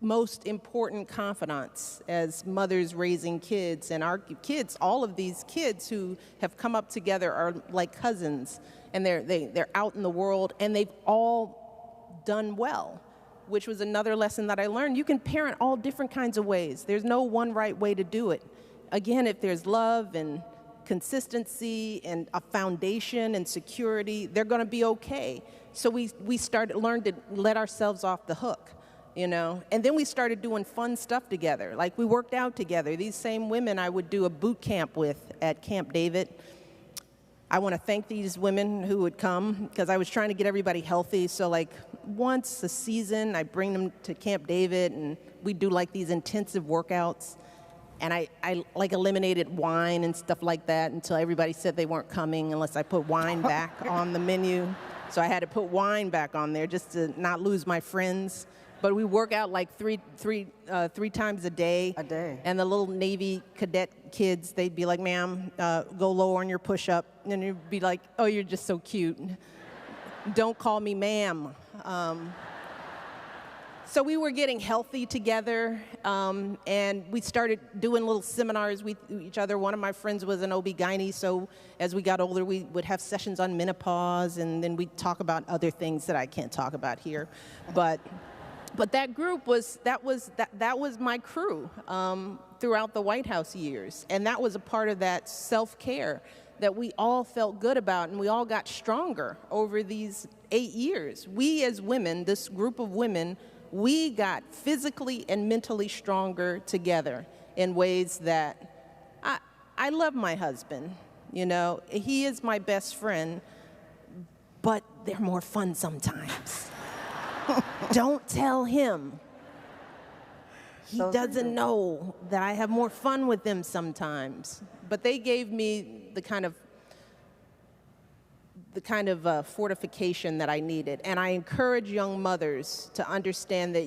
most important confidants as mothers raising kids, and our kids, all of these kids who have come up together are like cousins, and they're out in the world, and they've all done well, which was another lesson that I learned. You can parent all different kinds of ways. There's no one right way to do it. Again, if there's love and consistency and a foundation and security, they're going to be okay. So we learned to let ourselves off the hook. You know, and then we started doing fun stuff together. Like we worked out together. These same women I would do a boot camp with at Camp David. I want to thank these women who would come because I was trying to get everybody healthy. So like once a season, I bring them to Camp David and we do like these intensive workouts. And I like eliminated wine and stuff like that until everybody said they weren't coming unless I put wine back on the menu. So I had to put wine back on there just to not lose my friends. But we work out like three times a day. A day. And the little Navy cadet kids, they'd be like, ma'am, go lower on your push-up. And you'd be like, oh, you're just so cute. Don't call me ma'am. So we were getting healthy together, and we started doing little seminars with each other. One of my friends was an OB-GYN, so as we got older, we would have sessions on menopause, and then we'd talk about other things that I can't talk about here. But that group was my crew throughout the White House years, and that was a part of that self-care that we all felt good about, and we all got stronger over these 8 years. We as women, this group of women, we got physically and mentally stronger together in ways that I love my husband. You know, he is my best friend, but they're more fun sometimes. Don't tell him. He doesn't know that I have more fun with them sometimes. But they gave me the kind of fortification that I needed. And I encourage young mothers to understand that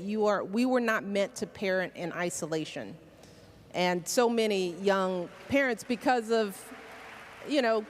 we were not meant to parent in isolation. And so many young parents, because of, you know,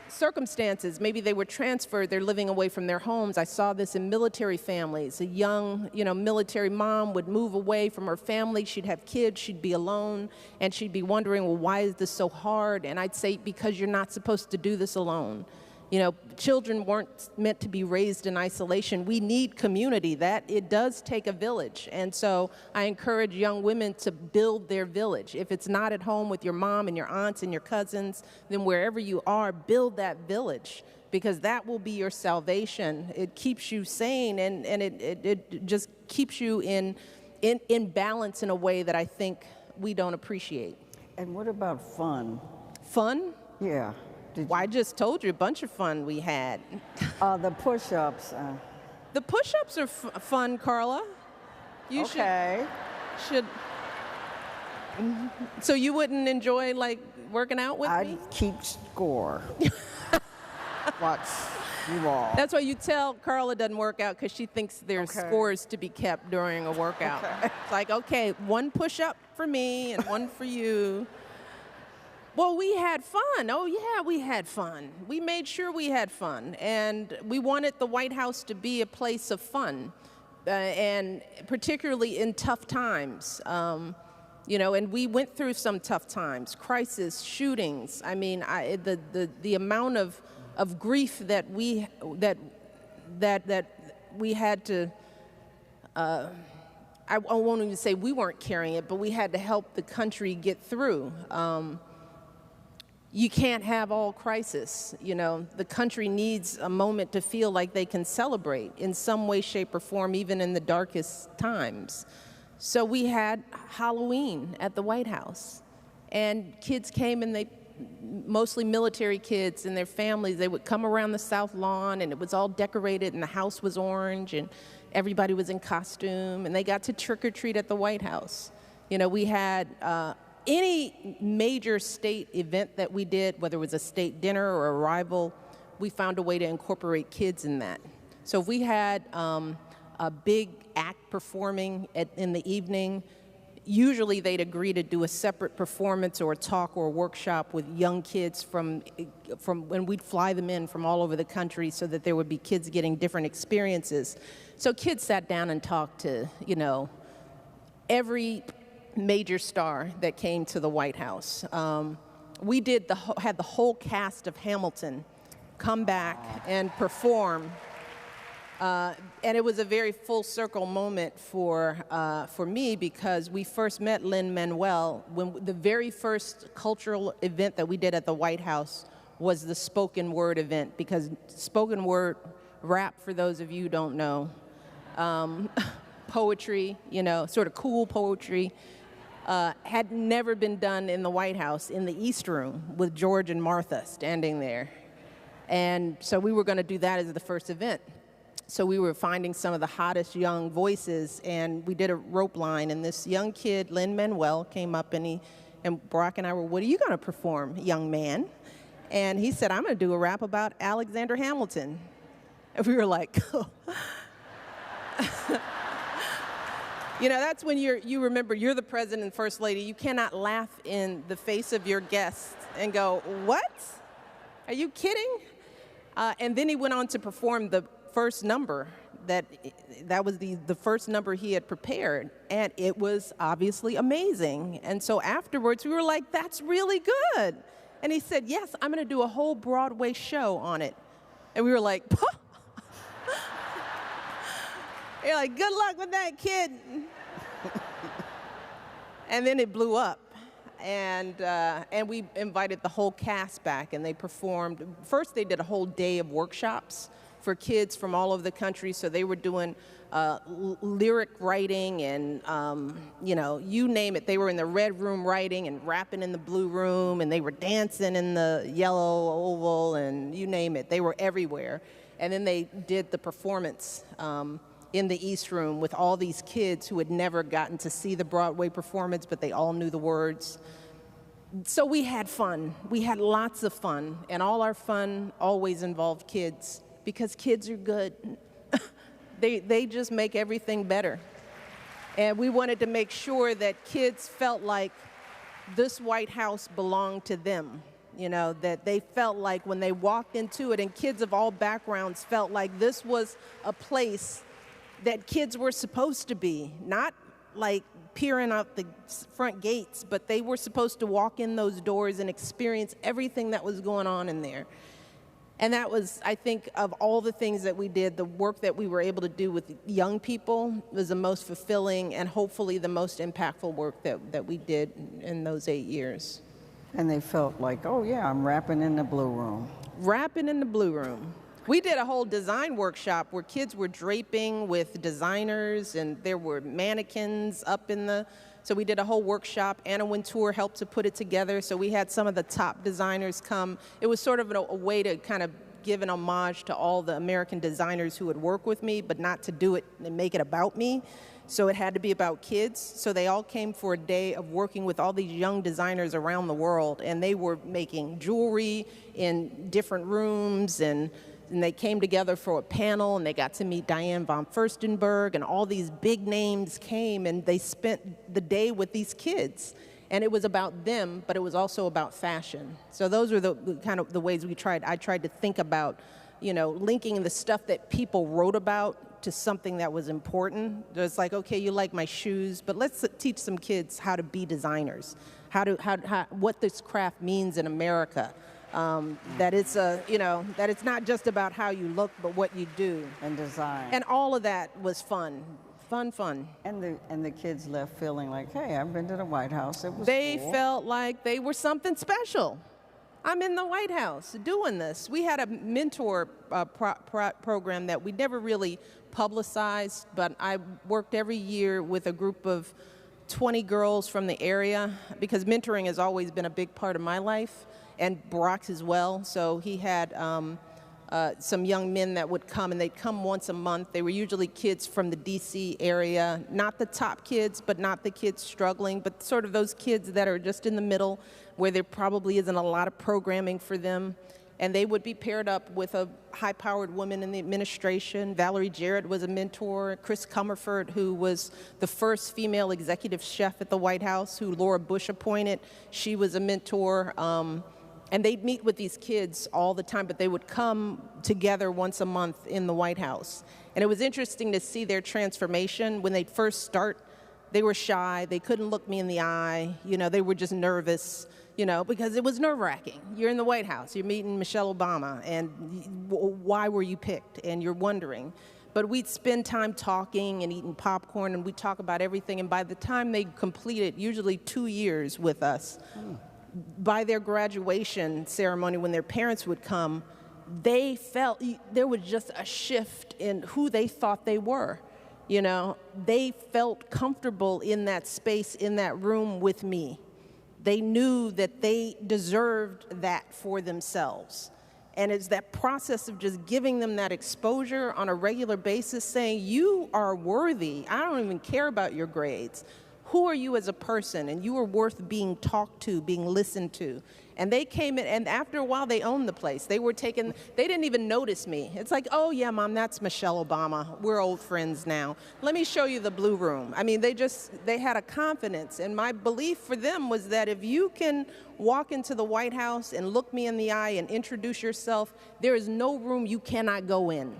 circumstances, maybe they were transferred, they're living away from their homes. I saw this in military families. A young, you know, military mom would move away from her family. She'd have kids, she'd be alone, and she'd be wondering, well, why is this so hard? And I'd say, because you're not supposed to do this alone. You know, children weren't meant to be raised in isolation. We need community. That it does take a village. And so I encourage young women to build their village. If it's not at home with your mom and your aunts and your cousins, then wherever you are, build that village, because that will be your salvation. It keeps you sane, and it just keeps you in balance in a way that I think we don't appreciate. And what about fun? Fun? Yeah. Well, I just told you a bunch of fun we had. The push-ups. The push-ups are fun, Carla. You should. So you wouldn't enjoy like working out with me? I'd keep score. Watch you all. That's why you tell Carla doesn't work out, because she thinks there's scores to be kept during a workout. It's like, okay, one push-up for me and one for you. Well, we had fun. Oh, yeah, we had fun. We made sure we had fun. And we wanted the White House to be a place of fun, and particularly in tough times. You know, and we went through some tough times, crisis, shootings. I mean, the amount of grief that we had to, I won't even say we weren't carrying it, but we had to help the country get through. You can't have all crisis. You know, the country needs a moment to feel like they can celebrate in some way, shape, or form, even in the darkest times. So we had Halloween at the White House, and kids came and mostly military kids and their families. They would come around the South Lawn, and it was all decorated, and the house was orange, and everybody was in costume, and they got to trick or treat at the White House. You know, we had any major state event that we did, whether it was a state dinner or a rival, we found a way to incorporate kids in that. So if we had a big act performing in the evening, usually they'd agree to do a separate performance or a talk or a workshop with young kids from when we'd fly them in from all over the country so that there would be kids getting different experiences. So kids sat down and talked to, you know, every major star that came to the White House. We had the whole cast of Hamilton come back and perform. And it was a very full circle moment for me, because we first met Lin-Manuel when the very first cultural event that we did at the White House was the spoken word event, because spoken word rap, for those of you who don't know, poetry, you know, sort of cool poetry, had never been done in the White House in the East Room with George and Martha standing there. And so we were going to do that as the first event. So we were finding some of the hottest young voices, and we did a rope line, and this young kid, Lin-Manuel, came up, and Barack and I were, "What are you going to perform, young man?" And he said, "I'm going to do a rap about Alexander Hamilton." And we were like, oh. You know, that's when you remember you're the president and first lady. You cannot laugh in the face of your guests and go, "What? Are you kidding?" And then he went on to perform the first number that was the first number he had prepared, and it was obviously amazing. And so afterwards we were like, "That's really good." And he said, "Yes, I'm going to do a whole Broadway show on it." And we were like, you're like, "Good luck with that, kid." And then it blew up. And we invited the whole cast back, and they performed. First, they did a whole day of workshops for kids from all over the country. So they were doing lyric writing and, you know, you name it. They were in the red room writing and rapping in the blue room, and they were dancing in the yellow oval, and you name it. They were everywhere. And then they did the performance in the East Room with all these kids who had never gotten to see the Broadway performance, but they all knew the words. So we had fun. We had lots of fun, and all our fun always involved kids, because kids are good. They just make everything better. And we wanted to make sure that kids felt like this White House belonged to them. You know, that they felt like when they walked into it, and kids of all backgrounds felt like this was a place that kids were supposed to be, not like peering out the front gates, but they were supposed to walk in those doors and experience everything that was going on in there. And that was, I think, of all the things that we did, the work that we were able to do with young people was the most fulfilling and hopefully the most impactful work that we did in those 8 years. And they felt like, "Oh yeah, I'm rapping in the blue room." Rapping in the blue room. We did a whole design workshop where kids were draping with designers, and there were mannequins up in the, so we did a whole workshop. Anna Wintour helped to put it together, so we had some of the top designers come. It was sort of a way to kind of give an homage to all the American designers who would work with me, but not to do it and make it about me. So it had to be about kids. So they all came for a day of working with all these young designers around the world, and they were making jewelry in different rooms, and they came together for a panel, and they got to meet Diane von Furstenberg, and all these big names came, and they spent the day with these kids. And it was about them, but it was also about fashion. So those were the kind of the ways I tried to think about, you know, linking the stuff that people wrote about to something that was important. It's like, okay, you like my shoes, but let's teach some kids how to be designers, what this craft means in America. That it's that it's not just about how you look, but what you do. And design. And all of that was fun. Fun. And the kids left feeling like, "Hey, I've been to the White House. It was They cool." felt like they were something special. I'm in the White House doing this. We had a mentor program that we never really publicized, but I worked every year with a group of 20 girls from the area, because mentoring has always been a big part of my life, and Barack's as well. So he had some young men that would come, and they'd come once a month. They were usually kids from the DC area, not the top kids, but not the kids struggling, but sort of those kids that are just in the middle, where there probably isn't a lot of programming for them. And they would be paired up with a high-powered woman in the administration. Valerie Jarrett was a mentor. Chris Comerford, who was the first female executive chef at the White House, who Laura Bush appointed, she was a mentor. And they'd meet with these kids all the time, but they would come together once a month in the White House. And it was interesting to see their transformation. When they'd first start, they were shy. They couldn't look me in the eye. You know, they were just nervous, you know, because it was nerve-wracking. You're in the White House. You're meeting Michelle Obama, and why were you picked? And you're wondering. But we'd spend time talking and eating popcorn, and we'd talk about everything. And by the time they completed, usually 2 years with us, by their graduation ceremony, when their parents would come, they felt there was just a shift in who they thought they were. You know, they felt comfortable in that space, in that room with me. They knew that they deserved that for themselves. And it's that process of just giving them that exposure on a regular basis, saying, you are worthy. I don't even care about your grades. Who are you as a person? And you are worth being talked to, being listened to. And they came in, and after a while, they owned the place. They didn't even notice me. It's like, oh yeah, Mom, that's Michelle Obama. We're old friends now. Let me show you the blue room. I mean, they had a confidence. And my belief for them was that if you can walk into the White House and look me in the eye and introduce yourself, there is no room you cannot go in.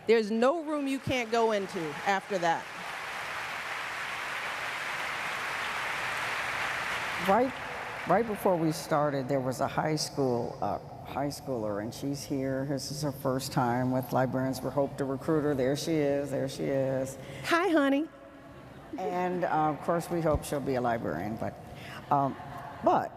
There's no room you can't go into after that. Right before we started, there was a high schooler, and she's here. This is her first time with Librarians. We hope to recruit her. There she is. Hi, honey. And of course, we hope she'll be a librarian. But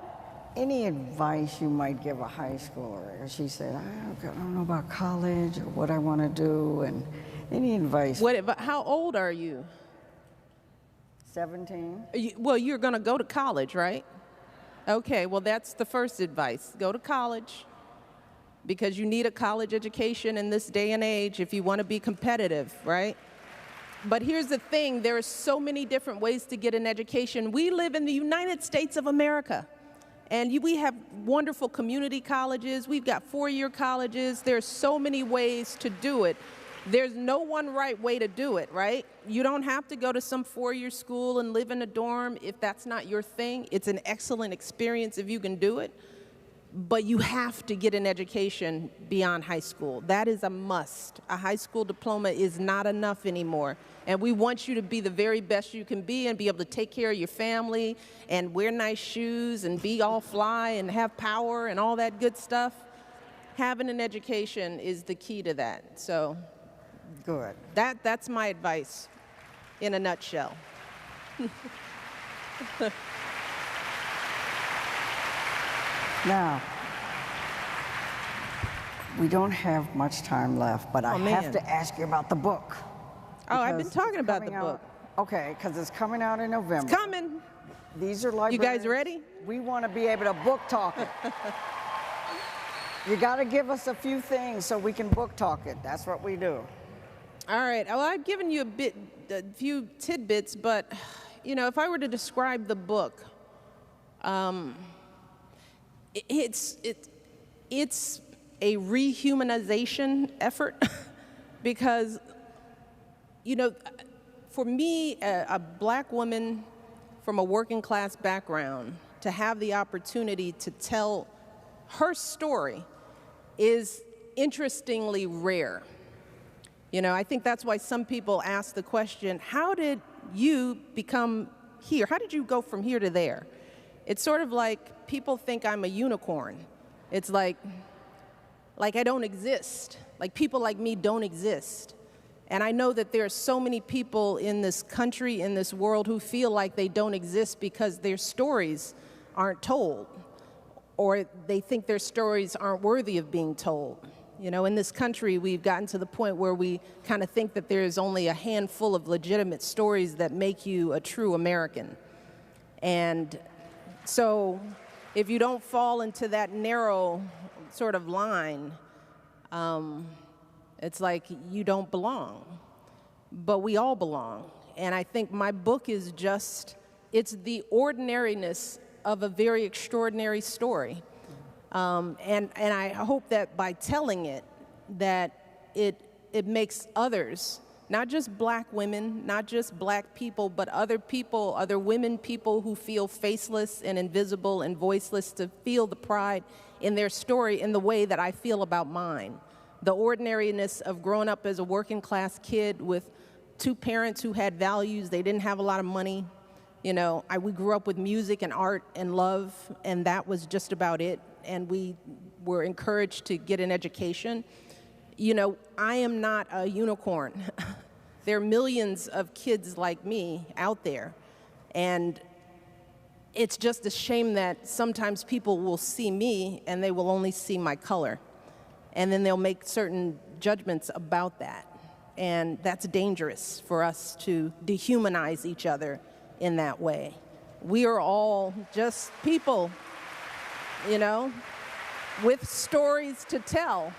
any advice you might give a high schooler? She said, I don't know about college or what I want to do, and any advice? How old are you? 17. Well, you're going to go to college, right? Okay, well, that's the first advice. Go to college, because you need a college education in this day and age if you want to be competitive, right? But here's the thing, there are so many different ways to get an education. We live in the United States of America, and we have wonderful community colleges. We've got four-year colleges. There's so many ways to do it. There's no one right way to do it, right? You don't have to go to some four-year school and live in a dorm if that's not your thing. It's an excellent experience if you can do it. But you have to get an education beyond high school. That is a must. A high school diploma is not enough anymore. And we want you to be the very best you can be and be able to take care of your family and wear nice shoes and be all fly and have power and all that good stuff. Having an education is the key to that. So good. That's my advice in a nutshell. Now, we don't have much time left, but I have to ask you about the book. Oh, I've been talking about the book. Okay, because it's coming out in November. It's coming. These are librarians. You guys ready? We want to be able to book talk it. You got to give us a few things so we can book talk it. That's what we do. All right. Well, I've given you a few tidbits, but you know, if I were to describe the book, it's a rehumanization effort because, you know, for me, a black woman from a working class background, to have the opportunity to tell her story is interestingly rare. You know, I think that's why some people ask the question, how did you become here? How did you go from here to there? It's sort of like people think I'm a unicorn. It's like I don't exist. Like people like me don't exist. And I know that there are so many people in this country, in this world, who feel like they don't exist because their stories aren't told, or they think their stories aren't worthy of being told. You know, in this country, we've gotten to the point where we kind of think that there's only a handful of legitimate stories that make you a true American. And so if you don't fall into that narrow sort of line, it's like you don't belong. But we all belong. And I think my book is just, it's the ordinariness of a very extraordinary story. And I hope that by telling it, that it makes others, not just black women, not just black people, but other people, other women, people who feel faceless and invisible and voiceless, to feel the pride in their story in the way that I feel about mine. The ordinariness of growing up as a working class kid with two parents who had values. They didn't have a lot of money. You know, we grew up with music and art and love, and that was just about it. And we were encouraged to get an education. You know, I am not a unicorn. There are millions of kids like me out there. And it's just a shame that sometimes people will see me and they will only see my color. And then they'll make certain judgments about that. And that's dangerous for us to dehumanize each other in that way. We are all just people, you know, with stories to tell.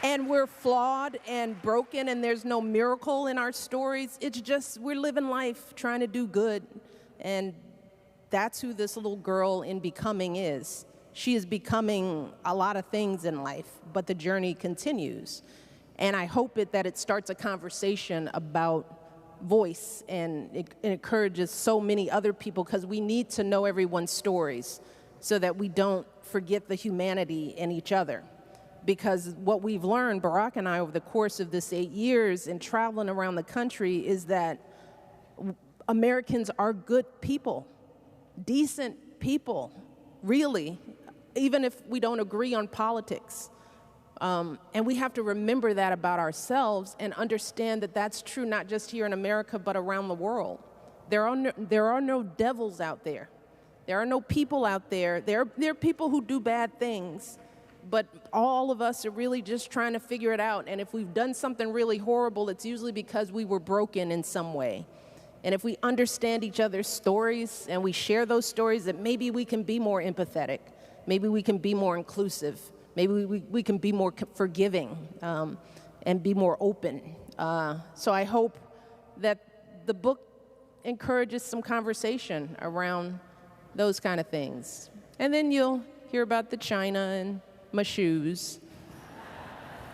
And we're flawed and broken, and there's no miracle in our stories. It's just we're living life trying to do good. And that's who this little girl in Becoming is. She is becoming a lot of things in life, but the journey continues. And I hope that it starts a conversation about voice, and it encourages so many other people, because we need to know everyone's stories so that we don't forget the humanity in each other. Because what we've learned, Barack and I, over the course of this 8 years and traveling around the country, is that Americans are good people, decent people, really, even if we don't agree on politics. And we have to remember that about ourselves and understand that that's true not just here in America, but around the world. There are no devils out there. There are no people out there. There are people who do bad things, but all of us are really just trying to figure it out. And if we've done something really horrible, it's usually because we were broken in some way. And if we understand each other's stories and we share those stories, that maybe we can be more empathetic. Maybe we can be more inclusive. Maybe we can be more forgiving and be more open. So I hope that the book encourages some conversation around those kind of things. And then you'll hear about the China and my shoes.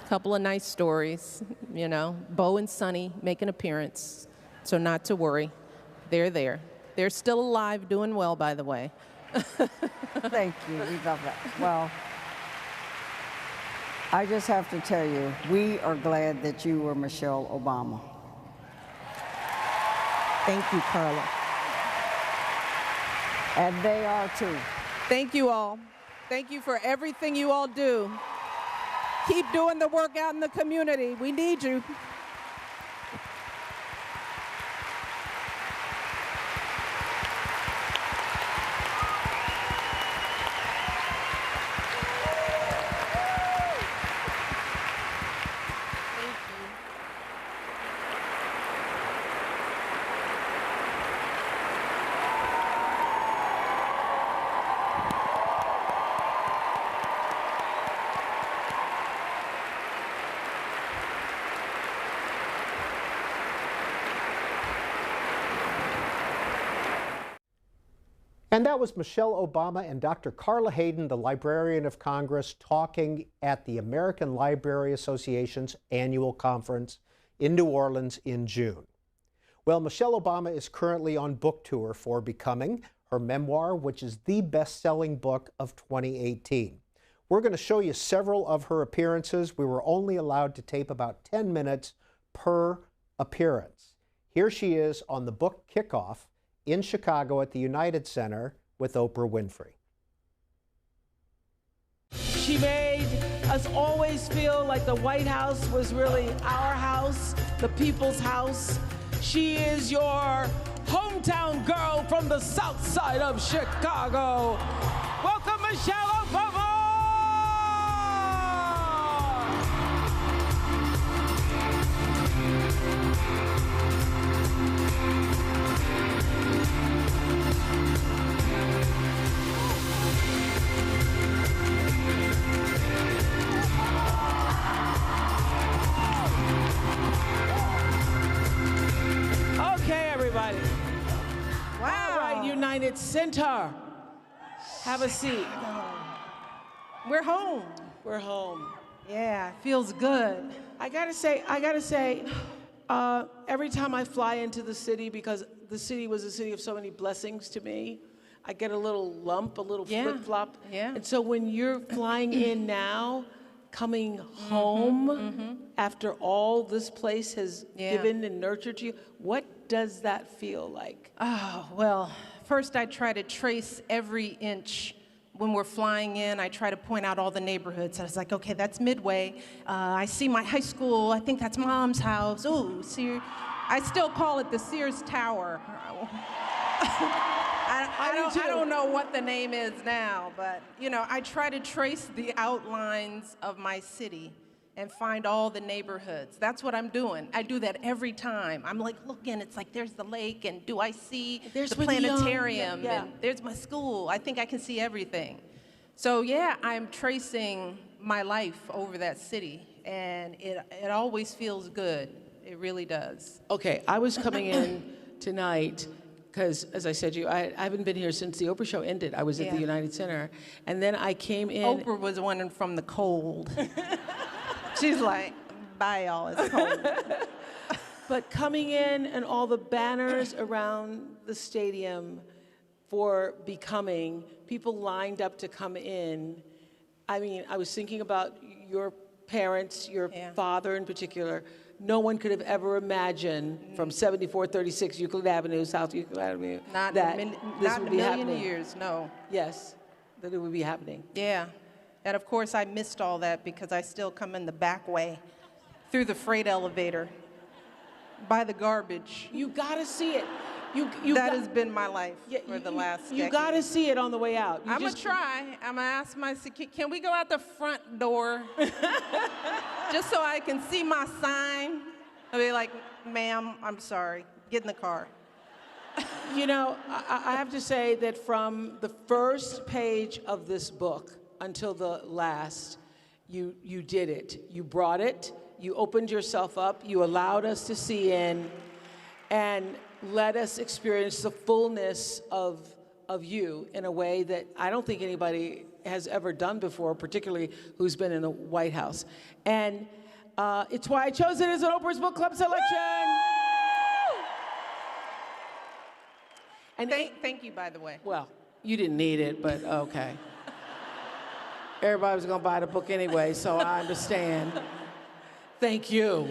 A couple of nice stories, you know. Bo and Sonny make an appearance, so not to worry. They're there. They're still alive, doing well, by the way. Thank you. We love that. Well, I just have to tell you, we are glad that you were Michelle Obama. Thank you, Carla. And they are too. Thank you all. Thank you for everything you all do. Keep doing the work out in the community. We need you. And that was Michelle Obama and Dr. Carla Hayden, the Librarian of Congress, talking at the American Library Association's annual conference in New Orleans in June. Well, Michelle Obama is currently on book tour for Becoming, her memoir, which is the best-selling book of 2018. We're going to show you several of her appearances. We were only allowed to tape about 10 minutes per appearance. Here she is on the book kickoff in Chicago at the United Center with Oprah Winfrey. She made us always feel like the White House was really our house, the people's house. She is your hometown girl from the south side of Chicago. Welcome, Michelle Obama! Dead Center. Have a seat. We're home. We're home. Yeah, feels good. I gotta say, every time I fly into the city, because the city was a city of so many blessings to me, I get a little lump, a little Yeah, flip-flop. yeah. And so when you're flying in now, coming home after all this place has given and nurtured you, what does that feel like? Oh, well, first I try to trace every inch. When we're flying in, I try to point out all the neighborhoods. I was like, okay, that's Midway. I see my high school. I think that's Mom's house. Oh, I still call it the Sears Tower. I don't know what the name is now, but you know, I try to trace the outlines of my city and find all the neighborhoods. That's what I'm doing. I do that every time. I'm like looking, it's like there's the lake, and do I see There's the where the young- planetarium? yeah. And there's my school. I think I can see everything. So yeah, I'm tracing my life over that city, and it always feels good. It really does. Okay, I was coming in tonight because, as I said to you, I haven't been here since the Oprah show ended. I was at the Yeah. United Center, and then I came in. Oprah was one from the cold. She's like, bye y'all, it's cold. But coming in and all the banners around the stadium for Becoming, people lined up to come in. I mean, I was thinking about your parents, your father in particular. No one could have ever imagined from 7436 Euclid Avenue, South Euclid Avenue, Not that in this not would in be a million happening. years, no. Yes, that it would be happening. Yeah. And of course, I missed all that because I still come in the back way through the freight elevator by the garbage. You gotta see it. That has been my life for the last You decade. gotta see it on the way out. I'm gonna try. I'm gonna ask my security, can we go out the front door? Just so I can see my sign. I'll be like, ma'am, I'm sorry. Get in the car. You know, I have to say that from the first page of this book until the last, you did it. You brought it, you opened yourself up, you allowed us to see in, and let us experience the fullness of you in a way that I don't think anybody has ever done before, particularly who's been in the White House. And it's why I chose it as an Oprah's Book Club selection. And Thank you, by the way. well, you didn't need it, but okay. Everybody was gonna buy the book anyway, so I understand. Thank you.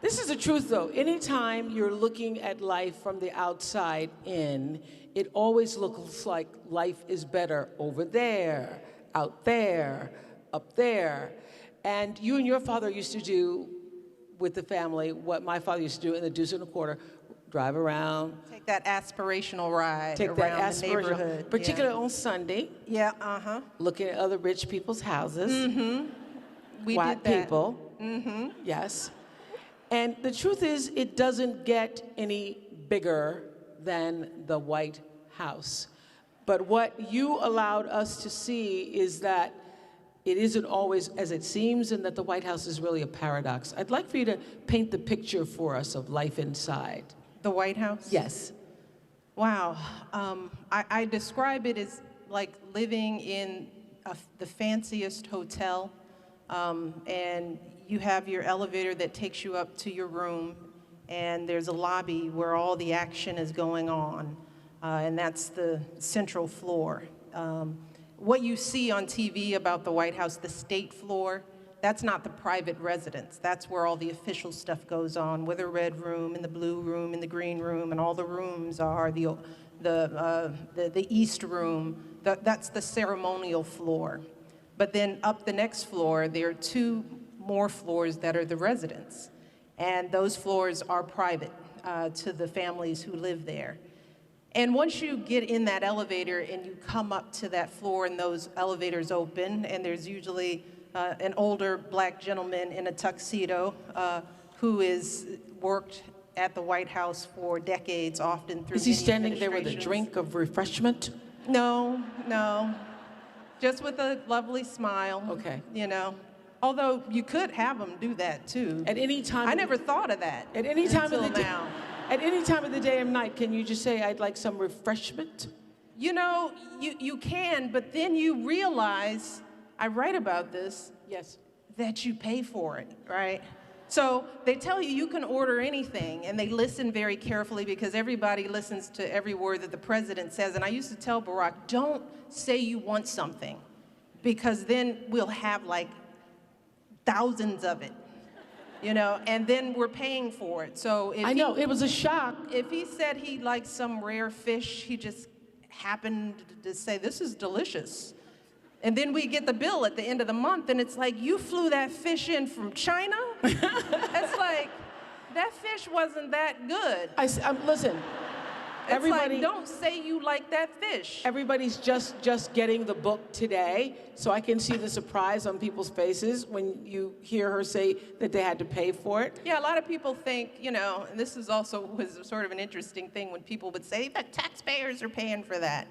This is the truth, though. Anytime you're looking at life from the outside in, it always looks like life is better over there, out there, up there. And you and your father used to do with the family what my father used to do in the Deuce and a Quarter, drive around, Take that aspirational ride take around that the aspirational, neighborhood. particularly on Sunday, Yeah, uh-huh. looking at other rich people's houses, We white did that. people, yes. And the truth is, it doesn't get any bigger than the White House. But what you allowed us to see is that it isn't always as it seems, and that the White House is really a paradox. I'd like for you to paint the picture for us of life inside. The White House? Yes. Wow. I describe it as like living in the fanciest hotel, and you have your elevator that takes you up to your room, and there's a lobby where all the action is going on, and that's the central floor. What you see on TV about the White House, the state floor, that's not the private residence. That's where all the official stuff goes on, with the red room and the blue room and the green room, and all the rooms are the East room. That's the ceremonial floor. But then up the next floor, there are two more floors that are the residence. And those floors are private to the families who live there. And once you get in that elevator and you come up to that floor and those elevators open, and there's usually an older black gentleman in a tuxedo who has worked at the White House for decades, often through Is he many standing there with a administrations. drink of refreshment? No, no. Just with a lovely smile. Okay. You know. Although you could have them do that too. At any time. I never thought of that. At any time until of the day. now. At any time of the day and night, can you just say, I'd like some refreshment? You know, you can, but then you realize, I write about this, Yes. that you pay for it, right? So they tell you you can order anything, and they listen very carefully because everybody listens to every word that the president says. And I used to tell Barack, don't say you want something, because then we'll have like thousands of it, you know, and then we're paying for it. So if I know, it was a shock. if he said he liked some rare fish, he just happened to say, this is delicious. And then we get the bill at the end of the month, and it's like, you flew that fish in from China? It's like, that fish wasn't that good. Listen, It's everybody, like, don't say you like that fish. everybody's just getting the book today, so I can see the surprise on people's faces when you hear her say that they had to pay for it. Yeah, a lot of people think, you know, and this is also was sort of an interesting thing when people would say, the taxpayers are paying for that.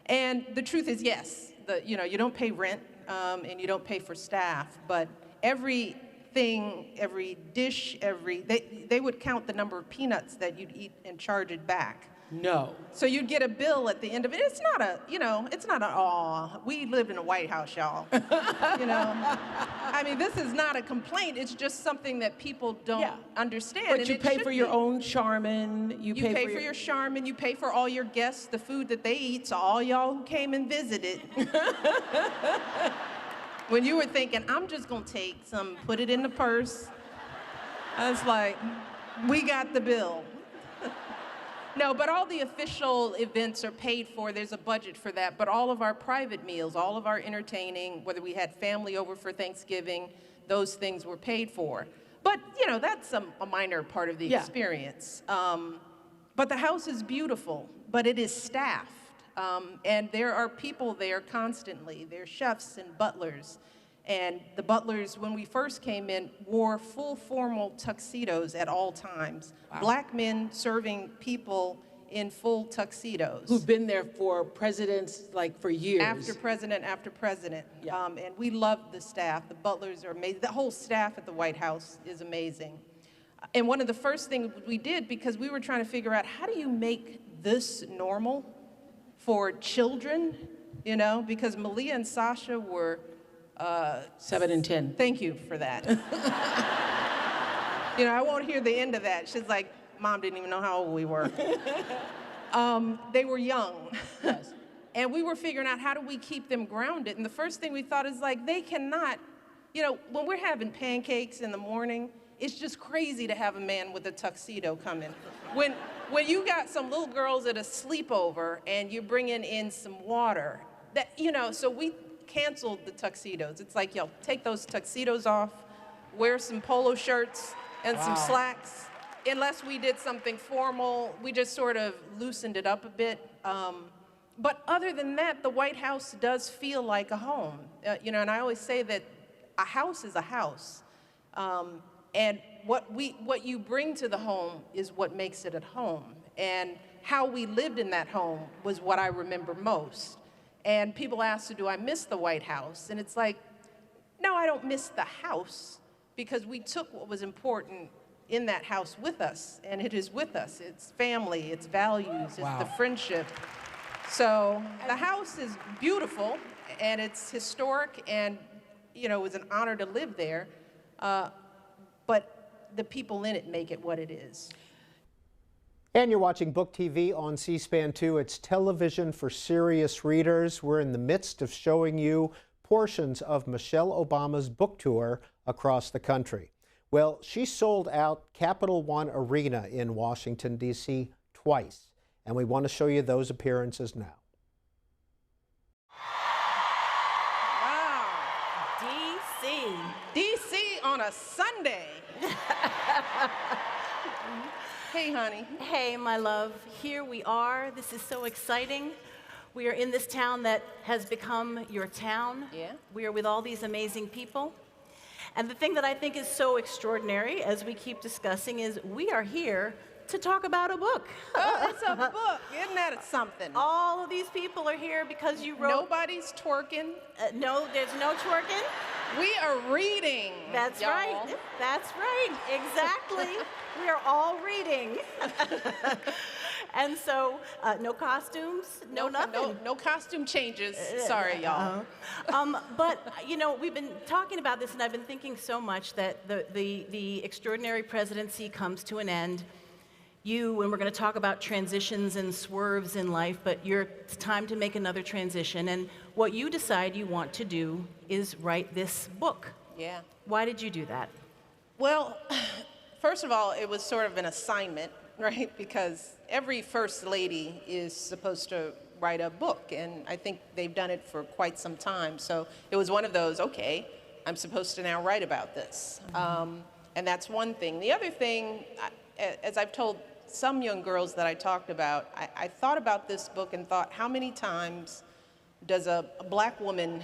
And the truth is, yes, you know, you don't pay rent and you don't pay for staff, but everything, every dish, they would count the number of peanuts that you'd eat and charge it back. No. So you'd get a bill at the end of it. It's not a, you know, it's not a, aw, we live in a White House, y'all. You know, I mean, this is not a complaint. It's just something that people don't understand. But and you it pay should for your be. own Charmin. You pay for your Charmin, you pay for all your guests, the food that they eat, so all y'all who came and visited. When you were thinking, I'm just gonna take some, put it in the purse, I was like, we got the bill. No, but all the official events are paid for. There's a budget for that. But all of our private meals, all of our entertaining, whether we had family over for Thanksgiving, those things were paid for. But, you know, that's a minor part of the experience. But the house is beautiful, but it is staffed. And there are people there constantly. There are chefs and butlers. And the butlers, when we first came in, wore full formal tuxedos at all times. Wow. Black men serving people in full tuxedos. Who've been there for presidents, like for years. After president, after president. Yeah. And we love the staff. The butlers are amazing. The whole staff at the White House is amazing. And one of the first things we did, because we were trying to figure out, how do you make this normal for children, you know? Because Malia and Sasha were 7 and 10. Thank you for that. You know, I won't hear the end of that. She's like, Mom didn't even know how old we were. They were young. Yes. And we were figuring out, how do we keep them grounded? And the first thing we thought is, like, they cannot, you know, when we're having pancakes in the morning, it's just crazy to have a man with a tuxedo come in. When you got some little girls at a sleepover and you're bringing in some water, that, you know, so we canceled the tuxedos. It's like, yo, take those tuxedos off, wear some polo shirts and some slacks. Unless we did something formal, we just sort of loosened it up a bit. But other than that, the White House does feel like a home. You know, and I always say that a house is a house. And what you bring to the home is what makes it at home. And how we lived in that home was what I remember most. And people ask, do I miss the White House? And it's like, no, I don't miss the house, because we took what was important in that house with us, and it is with us. It's family, it's values, it's the friendship. So the house is beautiful, and it's historic, and, you know, it was an honor to live there. But the people in it make it what it is. And you're watching Book TV on C-SPAN 2. It's television for serious readers. We're in the midst of showing you portions of Michelle Obama's book tour across the country. Well, she sold out Capital One Arena in Washington, D.C. twice, and we want to show you those appearances now. Wow. DC. D.C. on a Sunday. Hey, honey. Hey, my love. Here we are. This is so exciting. We are in this town that has become your town. Yeah. We are with all these amazing people. And the thing that I think is so extraordinary, as we keep discussing, is we are here to talk about a book. Oh, it's a book. Isn't that something? All of these people are here because you wrote. Nobody's twerking. No, there's no twerking. We are reading. That's y'all. right. That's right. Exactly. We are all reading. And so, no costumes, no nothing. No costume changes. Sorry, y'all. But you know, we've been talking about this, and I've been thinking so much that the extraordinary presidency comes to an end. And we're going to talk about transitions and swerves in life, but it's time to make another transition. And what you decide you want to do is write this book. Yeah. Why did you do that? Well, first of all, it was sort of an assignment, right? Because every first lady is supposed to write a book, and I think they've done it for quite some time. So it was one of those, okay, I'm supposed to now write about this. And that's one thing. The other thing, as I've told some young girls that I talked about, I thought about this book and thought, how many times does a black woman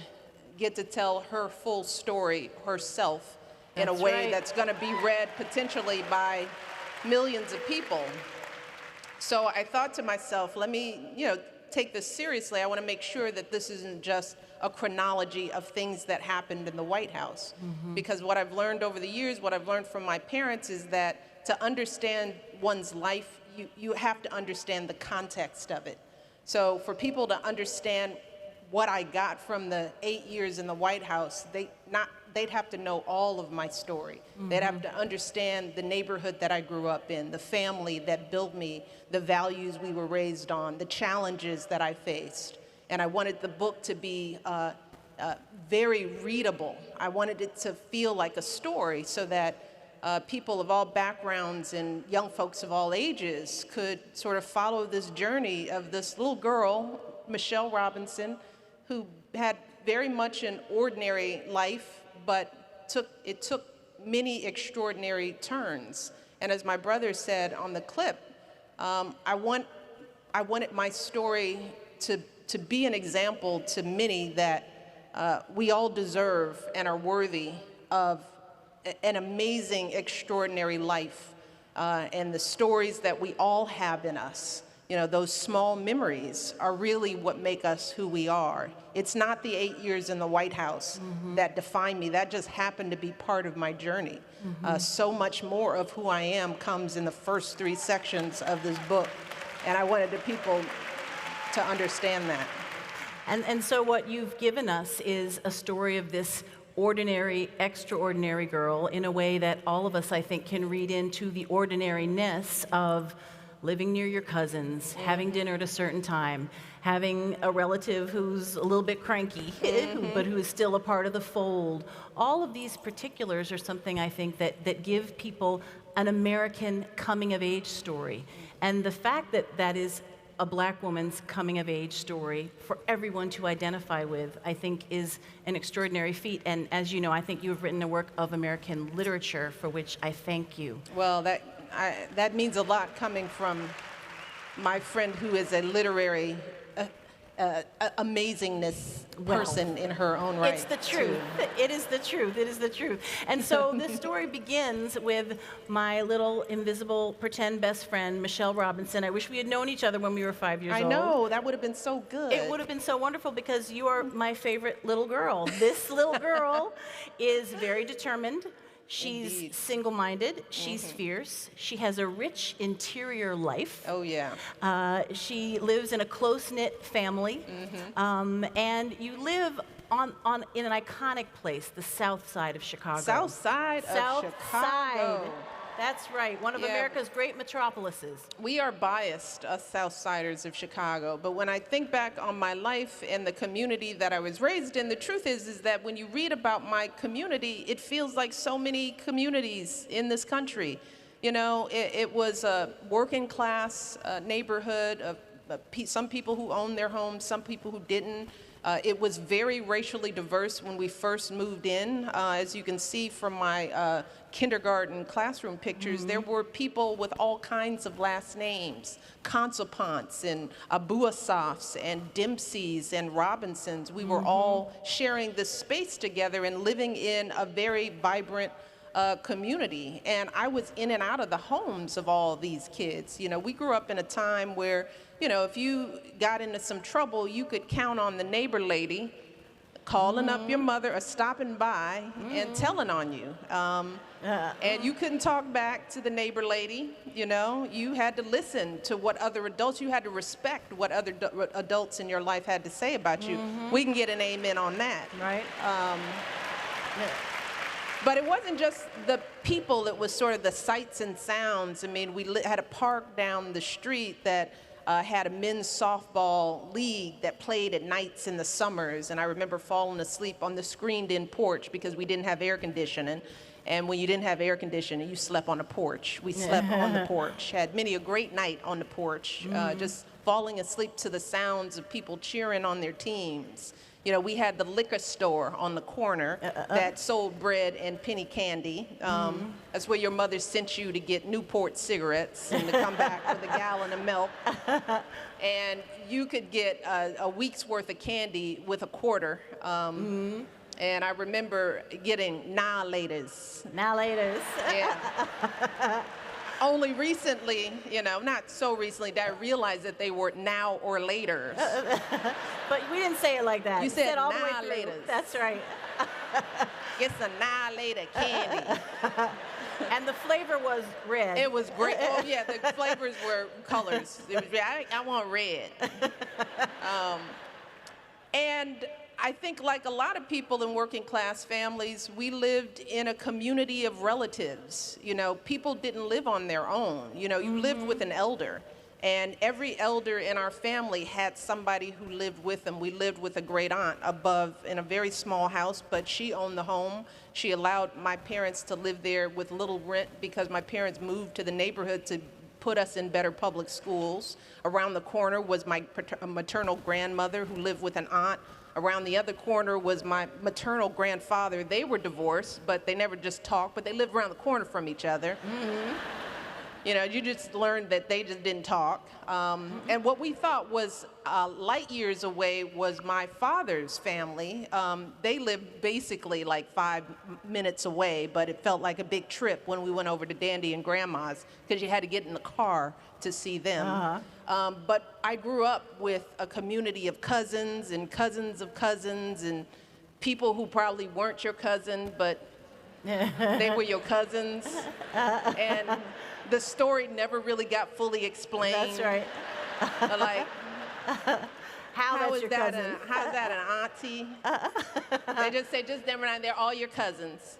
get to tell her full story herself in a way that's going to be read potentially by millions of people? So I thought to myself, let me, take this seriously. I want to make sure that this isn't just a chronology of things that happened in the White House. Because what I've learned over the years, what I've learned from my parents is that to understand one's life, you have to understand the context of it. So for people to understand what I got from the 8 years in the White House, they'd have to know all of my story. They'd have to understand the neighborhood that I grew up in, the family that built me, the values we were raised on, the challenges that I faced. And I wanted the book to be very readable. I wanted it to feel like a story so that people of all backgrounds and young folks of all ages could sort of follow this journey of this little girl, Michelle Robinson, who had very much an ordinary life, but it took many extraordinary turns. And as my brother said on the clip, I wanted my story to be an example to many that we all deserve and are worthy of an amazing, extraordinary life, and the stories that we all have in us. Those small memories are really what make us who we are. It's not the 8 years in the White House that define me. That just happened to be part of my journey. So much more of who I am comes in the first 3 sections of this book, and I wanted the people to understand that. And so what you've given us is a story of this ordinary, extraordinary girl in a way that all of us, I think, can read into the ordinariness of living near your cousins, having dinner at a certain time, having a relative who's a little bit cranky, but who is still a part of the fold. All of these particulars are something I think that give people an American coming-of-age story. And the fact that that is a black woman's coming-of-age story for everyone to identify with, I think, is an extraordinary feat. And as you know, I think you have written a work of American literature for which I thank you. Well, that means a lot coming from my friend who is a literary amazingness person in her own right. It's the truth. It is the truth. It is the truth. And so this story begins with my little invisible pretend best friend, Michelle Robinson. I wish we had known each other when we were 5 years old. I know. That would have been so good. It would have been so wonderful because you are my favorite little girl. This little girl is very determined. She's Indeed. Single-minded. She's fierce. She has a rich interior life. Oh, yeah. She lives in a close-knit family. And you live in an iconic place, the South Side of Chicago. South Side of Chicago. Side. That's right, one of America's great metropolises. We are biased, us Southsiders of Chicago, but when I think back on my life and the community that I was raised in, the truth is that when you read about my community, it feels like so many communities in this country. It was a working class neighborhood of some people who owned their homes, some people who didn't. It was very racially diverse when we first moved in. As you can see from my kindergarten classroom pictures, there were people with all kinds of last names, Consopants and Abuasafs and Dempseys and Robinsons. We were all sharing this space together and living in a very vibrant community. And I was in and out of the homes of all these kids. You know, we grew up in a time where, you know, if you got into some trouble, you could count on the neighbor lady calling up your mother or stopping by and telling on you. And you couldn't talk back to the neighbor lady, you know. You had to listen to what other adults, you had to respect what other adults in your life had to say about you. We can get an amen on that. Right. But it wasn't just the people, it was sort of the sights and sounds. I mean, we had a park down the street that had a men's softball league that played at nights in the summers, and I remember falling asleep on the screened-in porch because we didn't have air conditioning. And when you didn't have air conditioning, you slept on the porch. We slept on the porch, had many a great night on the porch, just falling asleep to the sounds of people cheering on their teams. You know, we had the liquor store on the corner that sold bread and penny candy. That's where your mother sent you to get Newport cigarettes and to come back with a gallon of milk. And you could get a week's worth of candy with a quarter. And I remember getting Now-Laters. Now-Laters. Yeah. Only recently, you know, not so recently, that I realized that they were now or later. But we didn't say it like that. You said all the way now through. laters. That's right. It's a now later candy. And the flavor was red. It was great. Oh yeah, the flavors were colors. It was, I want red. And I think like a lot of people in working class families, we lived in a community of relatives. You know, people didn't live on their own. You know, you lived with an elder. And every elder in our family had somebody who lived with them. We lived with a great aunt above in a very small house, but she owned the home. She allowed my parents to live there with little rent because my parents moved to the neighborhood to put us in better public schools. Around the corner was my maternal grandmother who lived with an aunt. Around the other corner was my maternal grandfather. They were divorced, but they never just talked, but they lived around the corner from each other. You know, you just learned that they just didn't talk. And what we thought was light years away was my father's family. They lived basically like 5 minutes away, but it felt like a big trip when we went over to Dandy and Grandma's because you had to get in the car to see them. But I grew up with a community of cousins and cousins of cousins and people who probably weren't your cousin, but they were your cousins. And the story never really got fully explained. That's right. Like, how is your that cousin? how's that an auntie? They just say, just never mind, they're all your cousins.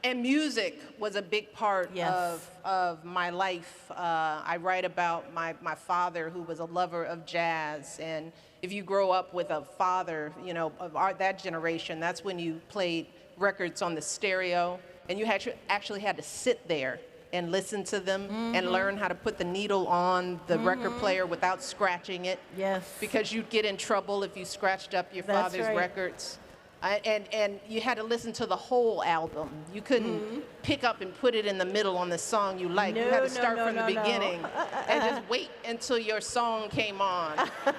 And music was a big part of my life. I write about my father, who was a lover of jazz. And if you grow up with a father, you know, of that generation, that's when you played records on the stereo. And you actually had to sit there and listen to them and learn how to put the needle on the record player without scratching it. Yes. Because you'd get in trouble if you scratched up your father's records. And you had to listen to the whole album. You couldn't pick up and put it in the middle on the song you liked. You had to start from the beginning and just wait until your song came on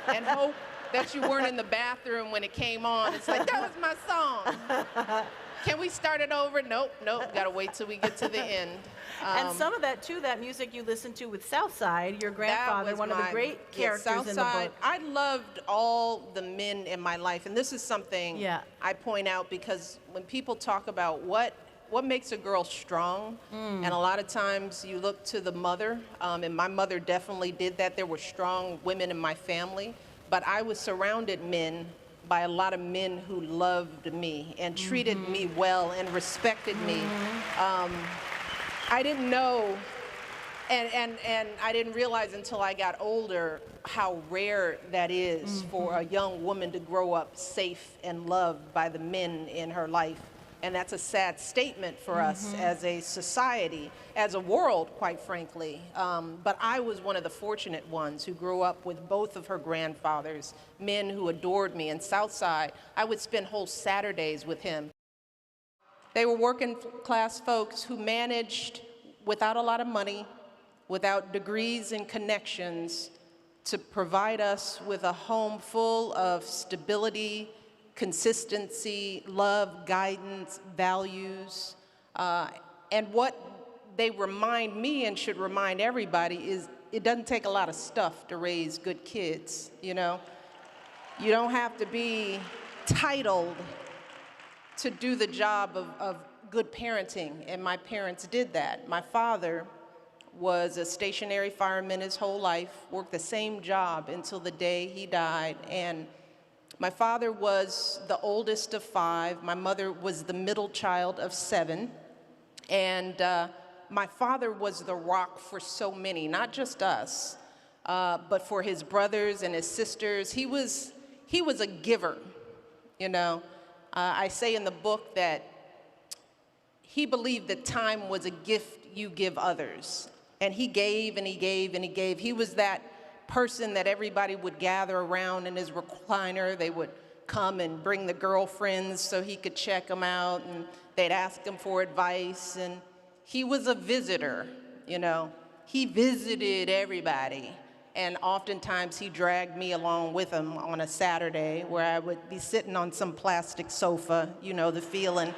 and hope that you weren't in the bathroom when it came on. It's like, that was my song. Can we start it over? Nope, gotta wait till we get to the end. And some of that, too, that music you listened to with Southside, your grandfather, one of the great characters in the book. I loved all the men in my life, and this is something I point out because when people talk about what makes a girl strong, and a lot of times you look to the mother, and my mother definitely did that. There were strong women in my family, but I was surrounded by a lot of men who loved me and treated me well and respected me. I didn't know, and I didn't realize until I got older how rare that is for a young woman to grow up safe and loved by the men in her life. And that's a sad statement for us as a society, as a world, quite frankly. But I was one of the fortunate ones who grew up with both of her grandfathers, men who adored me. In Southside, I would spend whole Saturdays with him. They were working class folks who managed, without a lot of money, without degrees and connections, to provide us with a home full of stability, consistency, love, guidance, values. And what they remind me and should remind everybody is it doesn't take a lot of stuff to raise good kids, you know? You don't have to be titled to do the job of good parenting, and my parents did that. My father was a stationary fireman his whole life, worked the same job until the day he died, and my father was the oldest of 5. My mother was the middle child of 7, and my father was the rock for so many, not just us, but for his brothers and his sisters. He was a giver, you know. I say in the book that he believed that time was a gift you give others. And he gave and he gave and he gave. He was that person that everybody would gather around in his recliner. They would come and bring the girlfriends so he could check them out, and they'd ask him for advice. And he was a visitor, you know. He visited everybody. And oftentimes he dragged me along with him on a Saturday where I would be sitting on some plastic sofa, you know, the feeling,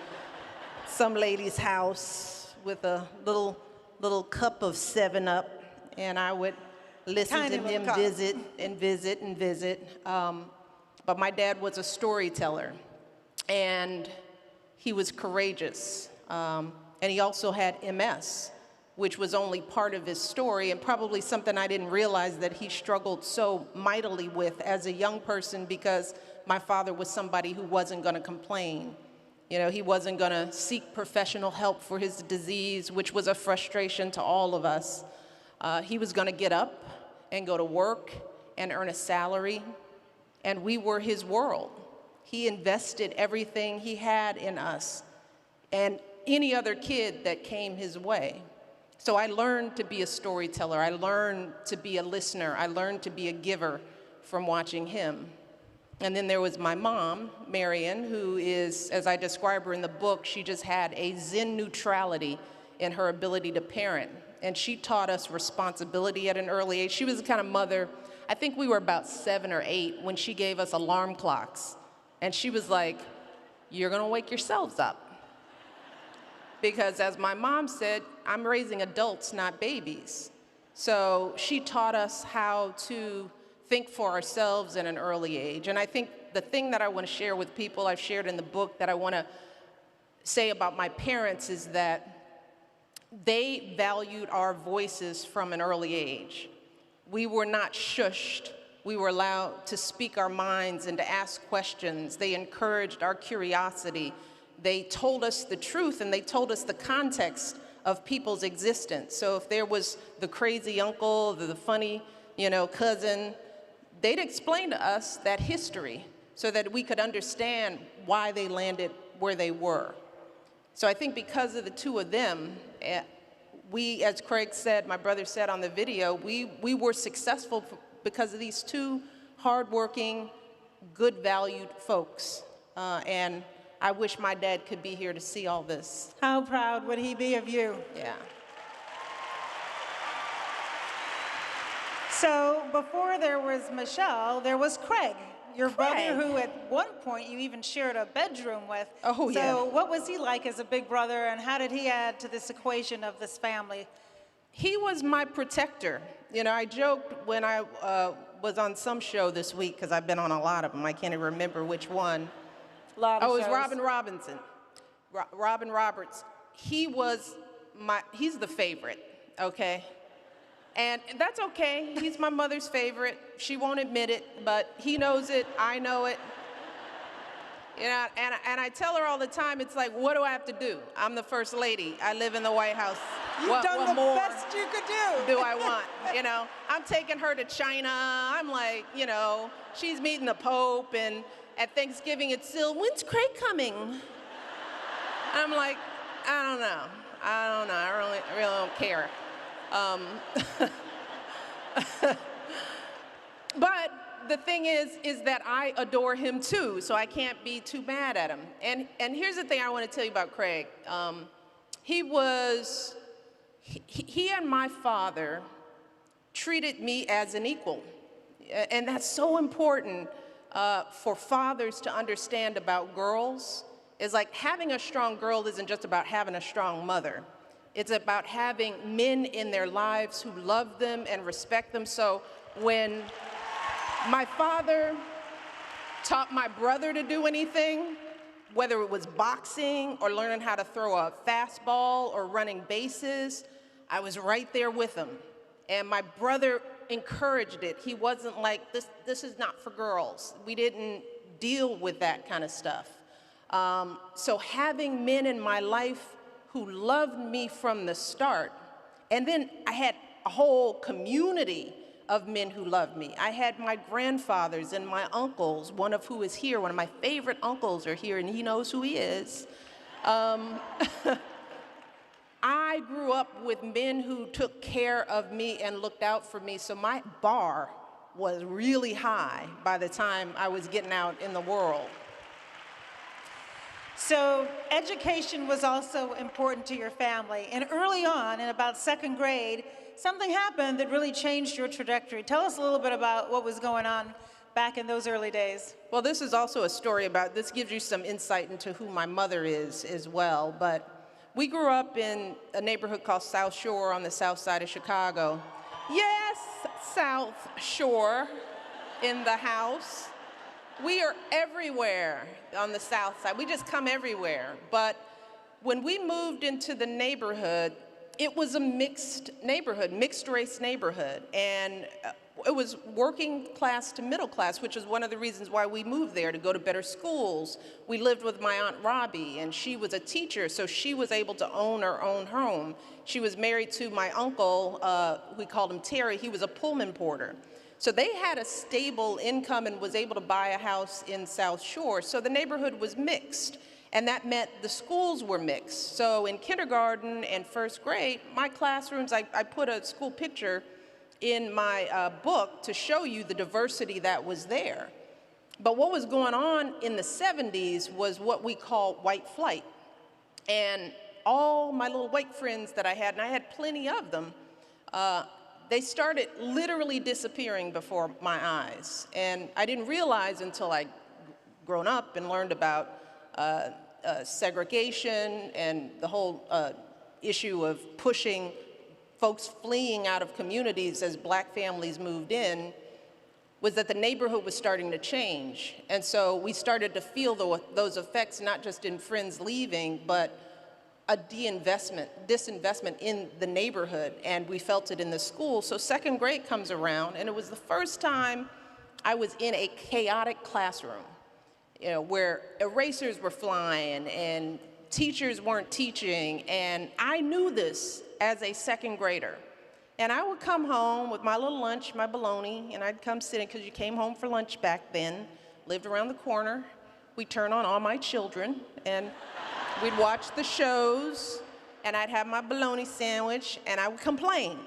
some lady's house with a little cup of 7-Up, and I would listen to him visit and visit and visit. But my dad was a storyteller, and he was courageous. And he also had MS, which was only part of his story, and probably something I didn't realize that he struggled so mightily with as a young person, because my father was somebody who wasn't going to complain. You know, he wasn't going to seek professional help for his disease, which was a frustration to all of us. He was going to get up and go to work and earn a salary, and we were his world. He invested everything he had in us and any other kid that came his way. So I learned to be a storyteller. I learned to be a listener. I learned to be a giver from watching him. And then there was my mom, Marion, who is, as I describe her in the book, she just had a Zen neutrality in her ability to parent. And she taught us responsibility at an early age. She was the kind of mother, I think we were about 7 or 8 when she gave us alarm clocks. And she was like, "You're gonna wake yourselves up." Because as my mom said, I'm raising adults, not babies. So she taught us how to think for ourselves at an early age. And I think the thing that I want to share with people, I've shared in the book, that I want to say about my parents is that they valued our voices from an early age. We were not shushed. We were allowed to speak our minds and to ask questions. They encouraged our curiosity. They told us the truth, and they told us the context of people's existence. So if there was the crazy uncle, the funny, cousin, they'd explain to us that history so that we could understand why they landed where they were. So I think because of the two of them, we, as Craig said, my brother said on the video, we were successful because of these two hardworking, good valued folks. And I wish my dad could be here to see all this. How proud would he be of you? Yeah. So before there was Michelle, there was Craig, your Craig. brother, who at one point you even shared a bedroom with. Oh, yeah. So what was he like as a big brother, and how did he add to this equation of this family? He was my protector. I joked when I was on some show this week, because I've been on a lot of them. I can't even remember which one. A lot of Oh, it was shows. Robin Robinson. Robin Roberts. He's the favorite, okay? And that's okay. He's my mother's favorite. She won't admit it, but he knows it. I know it. And I tell her all the time, it's like, what do I have to do? I'm the first lady. I live in the White House. You've done what the more best you could do I want? I'm taking her to China. I'm like, she's meeting the Pope, and at Thanksgiving it's still, when's Craig coming? I'm like, I don't know. I really don't care. But the thing is that I adore him too, so I can't be too mad at him. And here's the thing I want to tell you about Craig. He and my father treated me as an equal. And that's so important for fathers to understand about girls is like having a strong girl isn't just about having a strong mother. It's about having men in their lives who love them and respect them. So when my father taught my brother to do anything, whether it was boxing or learning how to throw a fastball or running bases, I was right there with him. And my brother encouraged it. He wasn't like, this is not for girls. We didn't deal with that kind of stuff. So having men in my life who loved me from the start, and then I had a whole community of men who loved me. I had my grandfathers and my uncles, one of who is here. One of my favorite uncles are here, and he knows who he is. I grew up with men who took care of me and looked out for me, so my bar was really high by the time I was getting out in the world. So education was also important to your family. And early on, in about second grade, something happened that really changed your trajectory. Tell us a little bit about what was going on back in those early days. Well, this is also a story about, this gives you some insight into who my mother is as well. But we grew up in a neighborhood called South Shore on the south side of Chicago. Yes, South Shore in the house. We are everywhere on the south side. We just come everywhere. But when we moved into the neighborhood, it was a mixed neighborhood, mixed race neighborhood. And it was working class to middle class, which is one of the reasons why we moved there, to go to better schools. We lived with my Aunt Robbie, and she was a teacher, so she was able to own her own home. She was married to my uncle, we called him Terry. He was a Pullman porter. So they had a stable income and was able to buy a house in South Shore. So the neighborhood was mixed, and that meant the schools were mixed. So in kindergarten and first grade, my classrooms, I put a school picture in my book to show you the diversity that was there. But what was going on in the 70s was what we call white flight. And all my little white friends that I had, and I had plenty of them, they started literally disappearing before my eyes. And I didn't realize until I'd grown up and learned about segregation and the whole issue of pushing folks fleeing out of communities as black families moved in, was that the neighborhood was starting to change. And so we started to feel those effects, not just in friends leaving, but a disinvestment in the neighborhood, and we felt it in the school. So second grade comes around, and it was the first time I was in a chaotic classroom, where erasers were flying and teachers weren't teaching, and I knew this as a second grader. And I would come home with my little lunch, my bologna, and I'd come sit in, because you came home for lunch back then, lived around the corner. We'd turn on All My Children, and we'd watch the shows, and I'd have my bologna sandwich, and I would complain.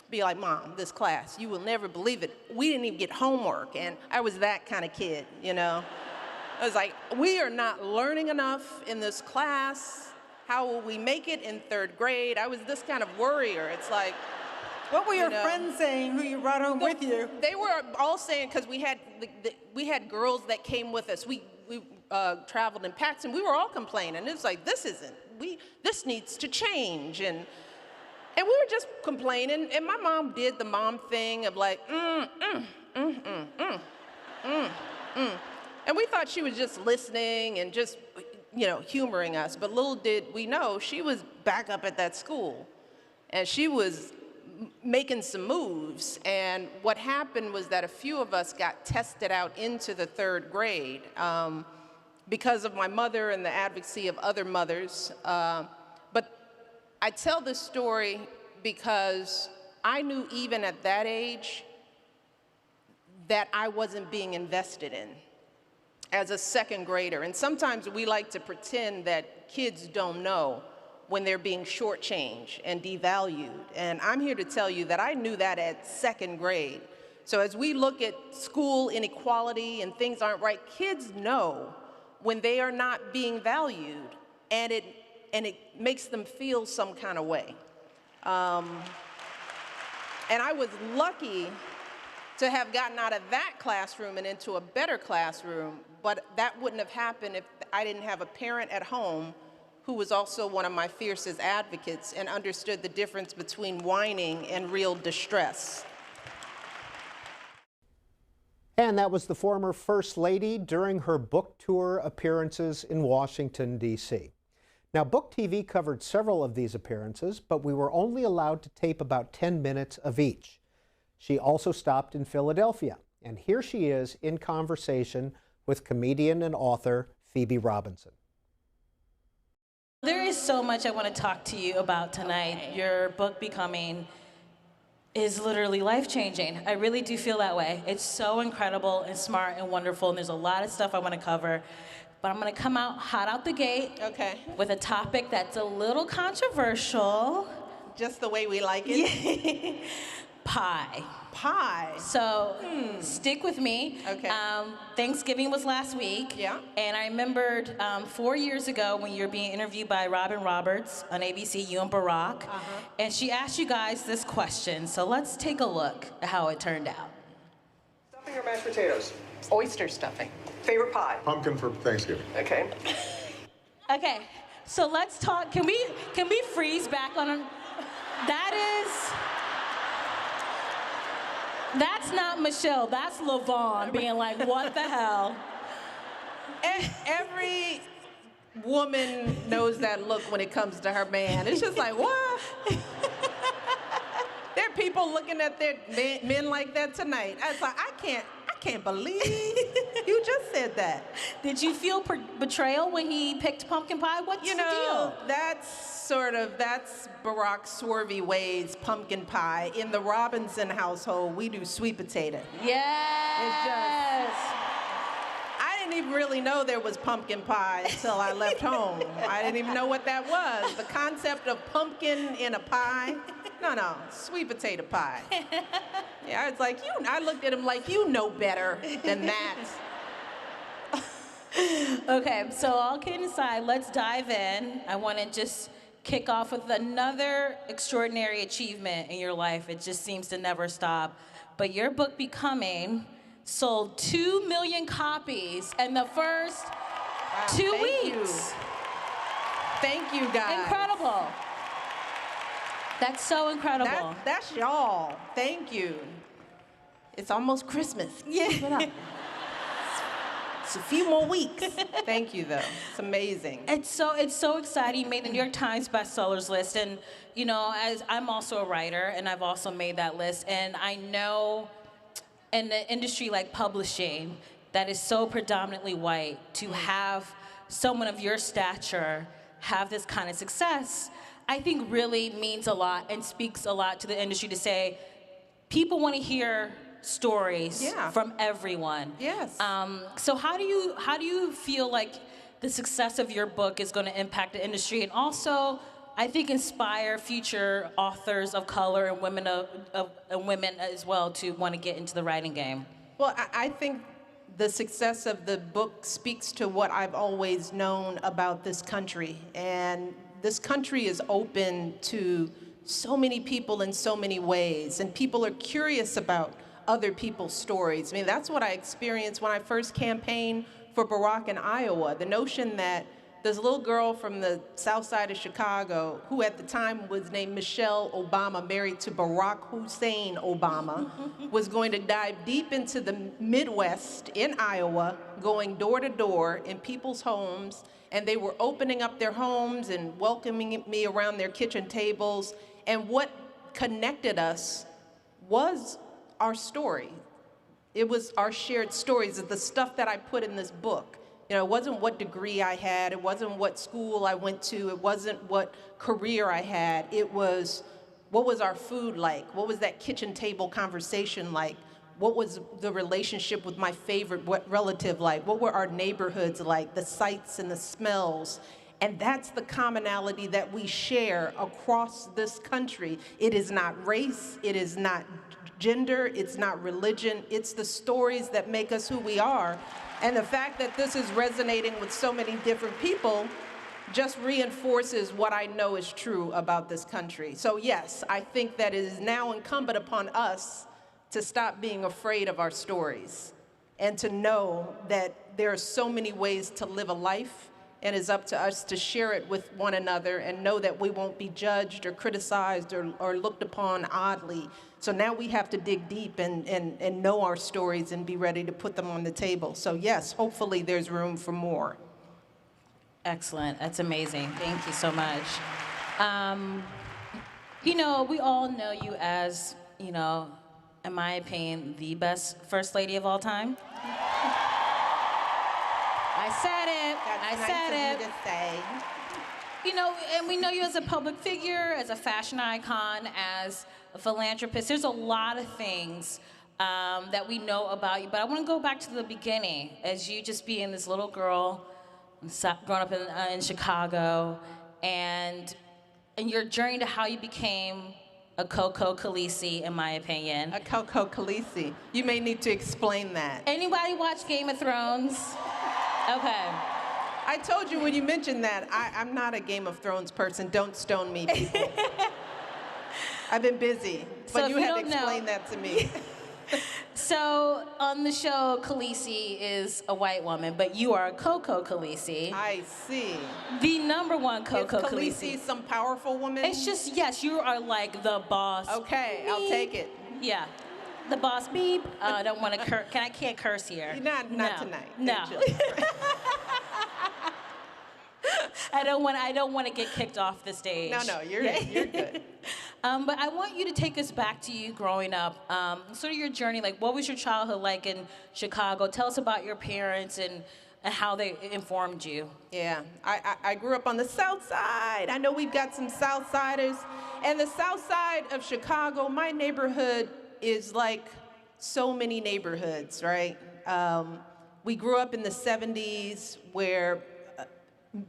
Be like, Mom, this class, you will never believe it. We didn't even get homework, and I was that kind of kid, I was like, we are not learning enough in this class. How will we make it in third grade? I was this kind of worrier. It's like, what were your friends saying who you brought home with you? They were all saying, because we had girls that came with us. We traveled in packs, and we were all complaining. It's like, this needs to change. And we were just complaining, and my mom did the mom thing of like, And we thought she was just listening and just, humoring us. But little did we know, she was back up at that school, and she was making some moves. And what happened was that a few of us got tested out into the third grade because of my mother and the advocacy of other mothers. But I tell this story because I knew even at that age that I wasn't being invested in as a second grader. And sometimes we like to pretend that kids don't know when they're being shortchanged and devalued. And I'm here to tell you that I knew that at second grade. So as we look at school inequality and things aren't right, kids know when they are not being valued, and it makes them feel some kind of way. And I was lucky to have gotten out of that classroom and into a better classroom, but that wouldn't have happened if I didn't have a parent at home who was also one of my fiercest advocates and understood the difference between whining and real distress. And that was the former First Lady during her book tour appearances in Washington, D.C. Now, Book TV covered several of these appearances, but we were only allowed to tape about 10 minutes of each. She also stopped in Philadelphia, and here she is in conversation with comedian and author Phoebe Robinson. There is so much I want to talk to you about tonight. Okay. Your book, Becoming, is literally life-changing. I really do feel that way. It's so incredible and smart and wonderful, and there's a lot of stuff I want to cover. But I'm going to come out hot out the gate with a topic that's a little controversial. Just the way we like it. Pie. Pie. So stick with me. Okay. Thanksgiving was last week. Yeah. And I remembered 4 years ago when you were being interviewed by Robin Roberts on ABC, you and Barack. And she asked you guys this question. So let's take a look at how it turned out. Stuffing or mashed potatoes? Oyster stuffing. Favorite pie? Pumpkin for Thanksgiving. Okay. Okay. So let's talk. Can we freeze back on That's not Michelle, that's LaVon being like, what the hell? Every woman knows that look when it comes to her man. It's just like, what? There are people looking at their men like that tonight. I was like, I can't believe you just said that. Did you feel betrayal when he picked pumpkin pie? What's the deal? That's Barack Swervey Wade's pumpkin pie. In the Robinson household, we do sweet potato. Yes. I didn't even really know there was pumpkin pie until I left home. I didn't even know what that was. The concept of pumpkin in a pie. No, sweet potato pie. Yeah, I was like, I looked at him like, you know better than that. Okay, so all kidding aside, let's dive in. I want to just kick off with another extraordinary achievement in your life. It just seems to never stop. But your book, Becoming, sold 2 million copies in the first 2 weeks. Thank you, guys. Incredible. That's so incredible. That's y'all. Thank you. It's almost Christmas. Yeah. It's a few more weeks. Thank you, though. It's amazing. It's so exciting. You made the New York Times bestsellers list, and as I'm also a writer, and I've also made that list, and I know in an industry like publishing that is so predominantly white, to have someone of your stature have this kind of success, I think really means a lot and speaks a lot to the industry to say, people want to hear stories from everyone. Yes. So how do you feel like the success of your book is going to impact the industry, and also, I think, inspire future authors of color and women women as well to want to get into the writing game? Well, I think the success of the book speaks to what I've always known about this country, and this country is open to so many people in so many ways, and people are curious about other people's stories. I mean, that's what I experienced when I first campaigned for Barack in Iowa. The notion that this little girl from the south side of Chicago, who at the time was named Michelle Obama, married to Barack Hussein Obama, was going to dive deep into the Midwest in Iowa, going door to door in people's homes, and they were opening up their homes and welcoming me around their kitchen tables. And what connected us was our story. It was our shared stories, the stuff that I put in this book. It wasn't what degree I had, it wasn't what school I went to, it wasn't what career I had, it was what was our food like, what was that kitchen table conversation like, what was the relationship with my favorite relative like, what were our neighborhoods like, the sights and the smells. And that's the commonality that we share across this country. It is not race, it is not gender, it's not religion, it's the stories that make us who we are. And the fact that this is resonating with so many different people just reinforces what I know is true about this country. So yes, I think that it is now incumbent upon us to stop being afraid of our stories and to know that there are so many ways to live a life, and it's up to us to share it with one another and know that we won't be judged or criticized or looked upon oddly. So now we have to dig deep and know our stories and be ready to put them on the table. So yes, hopefully there's room for more. Excellent. That's amazing. Thank you so much. You know, we all know you as, you know, in my opinion, the best First Lady of all time. I said it. That's nice of you to say. You know, and we know you as a public figure, as a fashion icon, as a philanthropist. There's a lot of things that we know about you, but I want to go back to the beginning, as you just being this little girl, growing up in Chicago, and your journey to how you became a Coco Khaleesi, in my opinion. A Coco Khaleesi. You may need to explain that. Anybody watch Game of Thrones? Okay. I told you when you mentioned that, I'm not a Game of Thrones person. Don't stone me, people. I've been busy, but you had to explain that to me. So on the show, Khaleesi is a white woman, but you are Coco Khaleesi. I see. The #1 Coco Is Khaleesi. some powerful woman? It's just, yes, you are like the boss. Okay, I'll take it. Yeah. The boss beep. I don't want to curse. I can't curse here. Not tonight. No. I don't want to get kicked off the stage. No, you're good. But I want you to take us back to you growing up, sort of your journey. Like, what was your childhood like in Chicago? Tell us about your parents and how they informed you. Yeah, I grew up on the South Side. I know we've got some South Siders. And the South Side of Chicago, my neighborhood is like so many neighborhoods, right? We grew up in the 70s where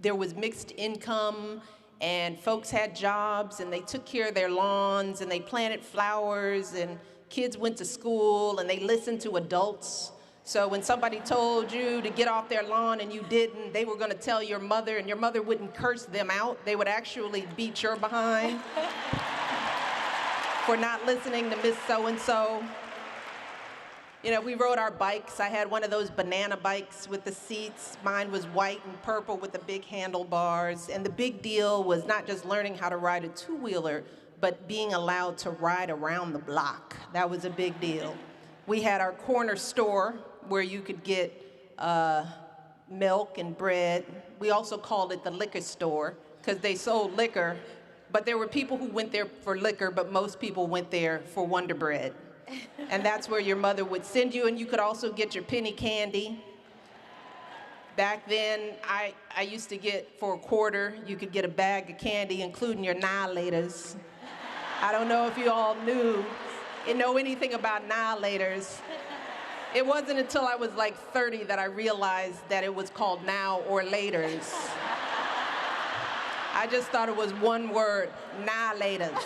there was mixed income and folks had jobs and they took care of their lawns and they planted flowers and kids went to school and they listened to adults. So when somebody told you to get off their lawn and you didn't, they were gonna tell your mother, and your mother wouldn't curse them out. They would actually beat your behind for not listening to Miss So-and-so. You know, we rode our bikes. I had one of those banana bikes with the seats. Mine was white and purple with the big handlebars. And the big deal was not just learning how to ride a two-wheeler, but being allowed to ride around the block. That was a big deal. We had our corner store where you could get milk and bread. We also called it the liquor store because they sold liquor, but there were people who went there for liquor, but most people went there for Wonder Bread. And that's where your mother would send you, and you could also get your penny candy. Back then, I used to get, for $0.25, you could get a bag of candy, including your Annihilators. I don't know if you all know anything about Annihilators. It wasn't until I was like 30 that I realized that it was called Now or Laters. I just thought it was one word, Annihilators.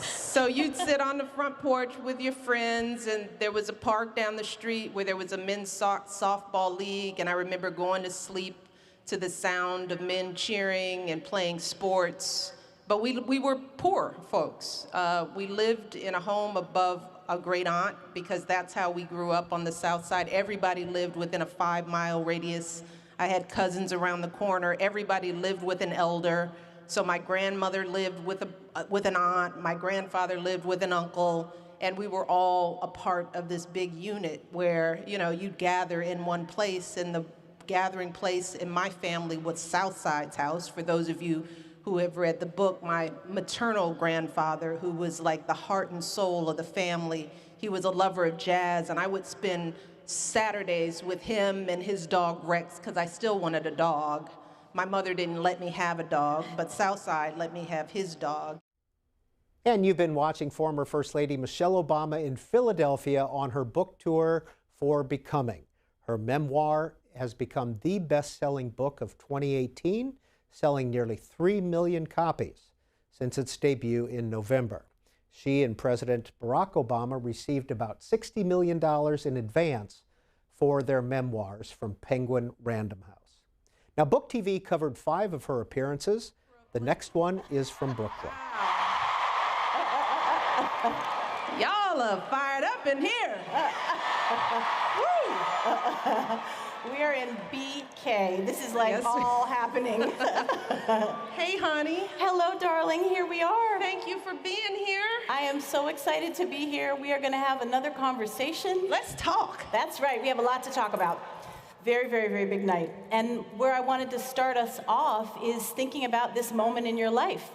So you'd sit on the front porch with your friends, and there was a park down the street where there was a men's softball league, and I remember going to sleep to the sound of men cheering and playing sports. But we were poor folks. We lived in a home above a great aunt because that's how we grew up on the South Side. Everybody lived within a 5-mile radius. I had cousins around the corner. Everybody lived with an elder. So my grandmother lived with an aunt, my grandfather lived with an uncle, and we were all a part of this big unit where, you know, you'd gather in one place, and the gathering place in my family was Southside's house. For those of you who have read the book, my maternal grandfather, who was like the heart and soul of the family, he was a lover of jazz, and I would spend Saturdays with him and his dog Rex, because I still wanted a dog. My mother didn't let me have a dog, but Southside let me have his dog. And you've been watching former First Lady Michelle Obama in Philadelphia on her book tour for Becoming. Her memoir has become the best-selling book of 2018, selling nearly 3 million copies since its debut in November. She and President Barack Obama received about $60 million in advance for their memoirs from Penguin Random House. Now, Book TV covered 5 of her appearances. The next one is from Brooklyn. Y'all are fired up in here. Woo! We are in BK. This is like Yes. all happening. Hey, honey. Hello, darling. Here we are. Thank you for being here. I am so excited to be here. We are going to have another conversation. Let's talk. That's right. We have a lot to talk about. Very, very, very big night. And where I wanted to start us off is thinking about this moment in your life.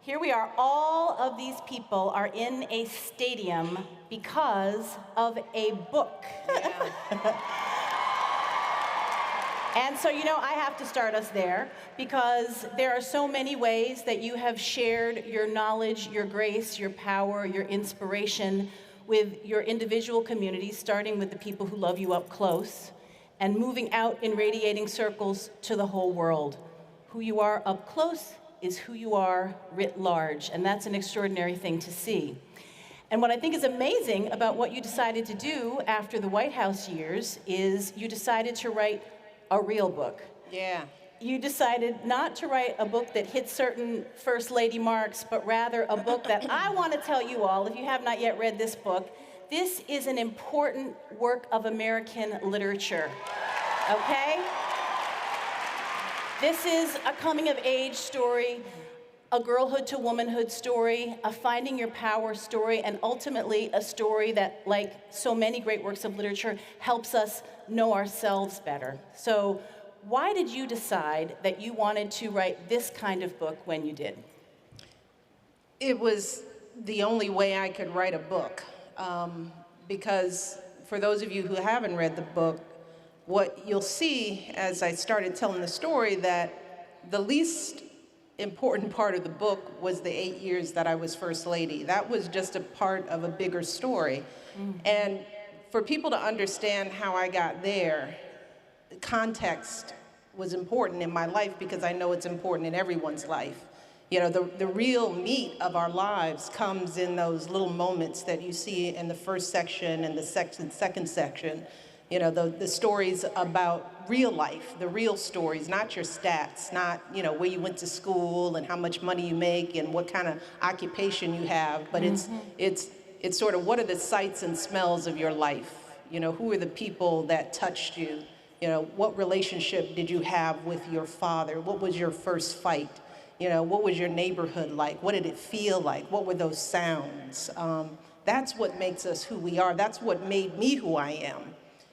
Here we are. All of these people are in a stadium because of a book. Yeah. And so, you know, I have to start us there because there are so many ways that you have shared your knowledge, your grace, your power, your inspiration with your individual communities, starting with the people who love you up close and moving out in radiating circles to the whole world. Who you are up close is who you are writ large, and that's an extraordinary thing to see. And what I think is amazing about what you decided to do after the White House years is you decided to write a real book. Yeah. You decided not to write a book that hit certain First Lady marks, but rather a book that I want to tell you all, if you have not yet read this book, this is an important work of American literature, okay? This is a coming-of-age story, a girlhood to womanhood story, a finding your power story, and ultimately a story that, like so many great works of literature, helps us know ourselves better. So why did you decide that you wanted to write this kind of book when you did? It was the only way I could write a book. Because for those of you who haven't read the book, what you'll see as I started telling the story that the least important part of the book was the 8 years that I was First Lady. That was just a part of a bigger story. And for people to understand how I got there, context was important in my life because I know it's important in everyone's life. You know, the real meat of our lives comes in those little moments that you see in the first section and the second section. You know, the stories about real life, the real stories, not your stats, not, you know, where you went to school and how much money you make and what kind of occupation you have, but it's sort of what are the sights and smells of your life? You know, who are the people that touched you? You know, what relationship did you have with your father? What was your first fight? You know, what was your neighborhood like? What did it feel like? What were those sounds? That's what makes us who we are. That's what made me who I am.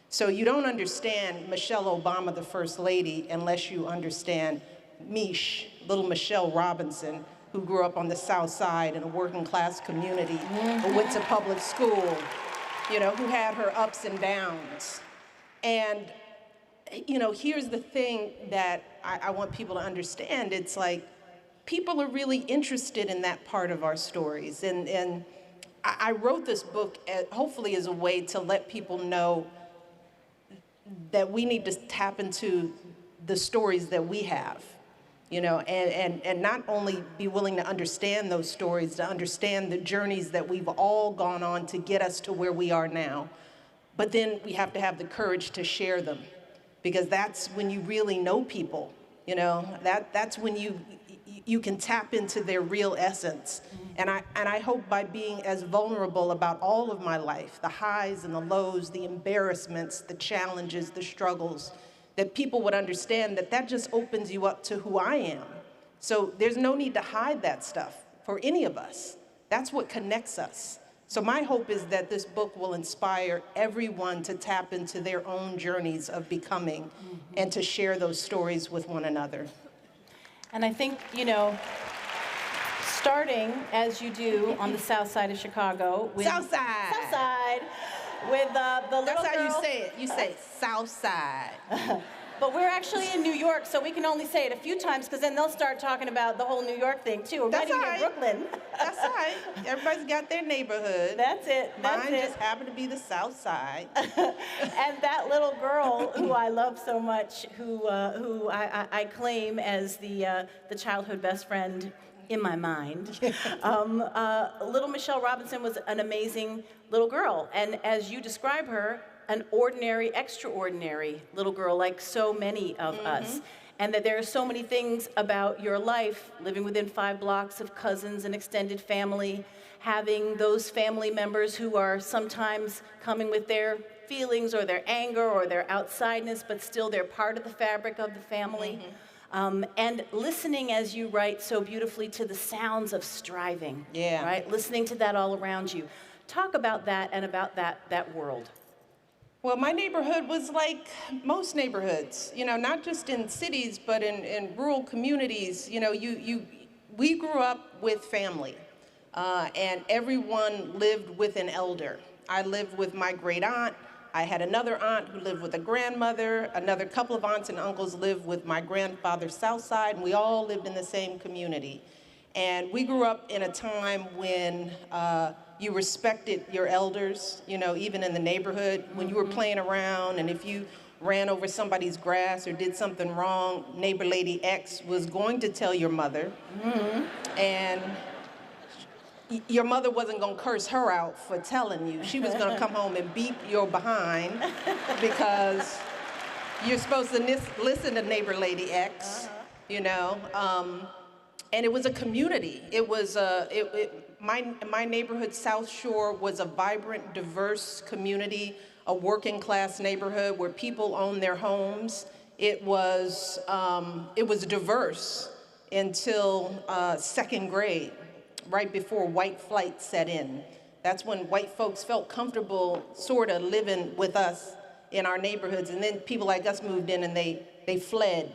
So you don't understand Michelle Obama, the First Lady, unless you understand Mish, little Michelle Robinson, who grew up on the South Side in a working class community, who went to public school, you know, who had her ups and downs. And, you know, here's the thing that I want people to understand. It's like, people are really interested in that part of our stories. And I wrote this book hopefully as a way to let people know that we need to tap into the stories that we have, you know, and not only be willing to understand those stories, to understand the journeys that we've all gone on to get us to where we are now, but then we have to have the courage to share them, because that's when you really know people, you know, that's when you can tap into their real essence. And I hope by being as vulnerable about all of my life, the highs and the lows, the embarrassments, the challenges, the struggles, that people would understand that that just opens you up to who I am. So there's no need to hide that stuff for any of us. That's what connects us. So my hope is that this book will inspire everyone to tap into their own journeys of becoming and to share those stories with one another. And I think, you know, starting as you do on the south side of Chicago. South side. South side. With the little That's how girl. you say it. You say South Side. But we're actually in New York, so we can only say it a few times, because then they'll start talking about the whole New York thing, too. We're That's right all here in right. Brooklyn. That's all right. Everybody's got their neighborhood. That's it. That's Mine it. just happened to be the South Side. And that little girl who I love so much, who I claim as the childhood best friend in my mind, little Michelle Robinson was an amazing little girl. And as you describe her, an ordinary, extraordinary little girl, like so many of us. and that there are so many things about your life, living within 5 blocks of cousins and extended family, having those family members who are sometimes coming with their feelings or their anger or their outsideness, but still they're part of the fabric of the family. And listening, as you write so beautifully, to the sounds of striving, right? Listening to that all around you. Talk about that and about that world. Well, my neighborhood was like most neighborhoods, you know, not just in cities, but in rural communities. You know, we grew up with family, and everyone lived with an elder. I lived with my great aunt. I had another aunt who lived with a grandmother. Another couple of aunts and uncles lived with my grandfather's south side, and we all lived in the same community. And we grew up in a time when you respected your elders, you know, even in the neighborhood, when you were playing around, and if you ran over somebody's grass or did something wrong, neighbor lady X was going to tell your mother. And your mother wasn't going to curse her out for telling you. She was going to come home and beat your behind because you're supposed to listen to neighbor lady X, you know. And it was a community. It was my neighborhood, South Shore, was a vibrant, diverse community, a working class neighborhood where people owned their homes. It was diverse until 2nd grade, right before white flight set in. That's when white folks felt comfortable sort of living with us in our neighborhoods, and then people like us moved in and they fled.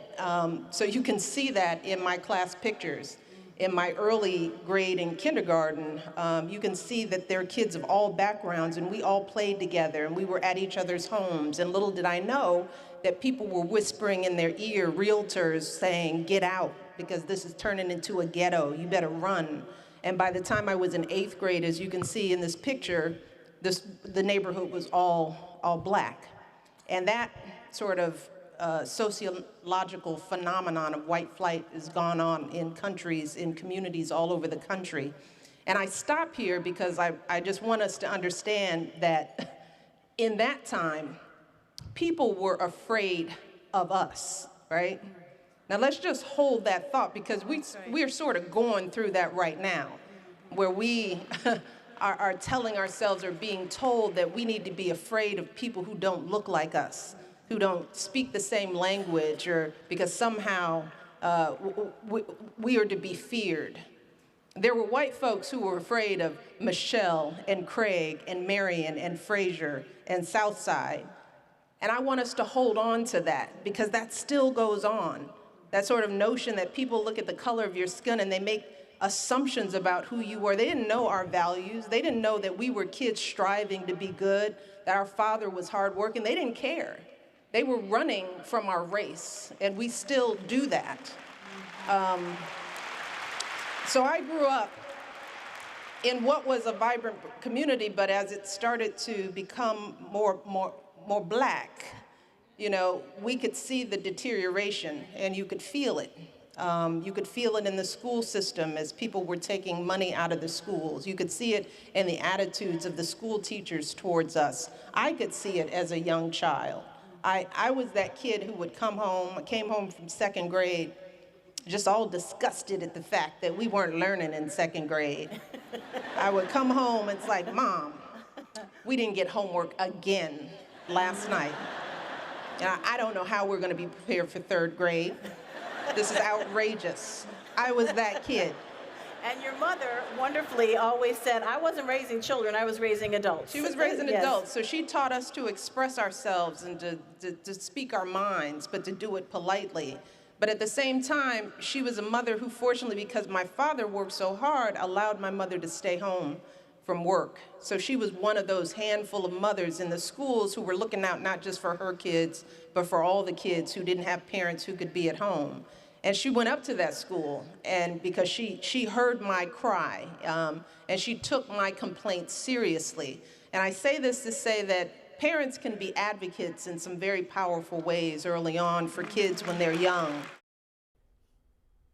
So you can see that in my class pictures. In my early grade in kindergarten, you can see that there are kids of all backgrounds, and we all played together, and we were at each other's homes. And little did I know that people were whispering in their ear, realtors saying, "Get out, because this is turning into a ghetto. You better run." And by the time I was in 8th grade, as you can see in this picture, the neighborhood was all black. And that sort of sociological phenomenon of white flight has gone on in countries, in communities all over the country. And I stop here because I just want us to understand that in that time, people were afraid of us, right? Now let's just hold that thought, because we're sort of going through that right now, where we are telling ourselves or being told that we need to be afraid of people who don't look like us, who don't speak the same language, or because somehow we are to be feared. There were white folks who were afraid of Michelle and Craig and Marion and Fraser and Southside. And I want us to hold on to that, because that still goes on. That sort of notion that people look at the color of your skin and they make assumptions about who you were. They didn't know our values. They didn't know that we were kids striving to be good, that our father was hardworking. They didn't care. They were running from our race, and we still do that. So I grew up in what was a vibrant community, but as it started to become more black, you know, we could see the deterioration, and you could feel it. You could feel it in the school system as people were taking money out of the schools. You could see it in the attitudes of the school teachers towards us. I could see it as a young child. I was that kid who would came home from 2nd grade, just all disgusted at the fact that we weren't learning in 2nd grade. I would come home, it's like, "Mom, we didn't get homework again last night. And I don't know how we're gonna be prepared for 3rd grade. This is outrageous." I was that kid. And your mother wonderfully always said, "I wasn't raising children, I was raising adults." She was raising adults, so she taught us to express ourselves and to speak our minds, but to do it politely. But at the same time, she was a mother who, fortunately, because my father worked so hard, allowed my mother to stay home from work. So she was one of those handful of mothers in the schools who were looking out not just for her kids, but for all the kids who didn't have parents who could be at home. And she went up to that school, and because she heard my cry, and she took my complaints seriously. And I say this to say that parents can be advocates in some very powerful ways early on for kids when they're young.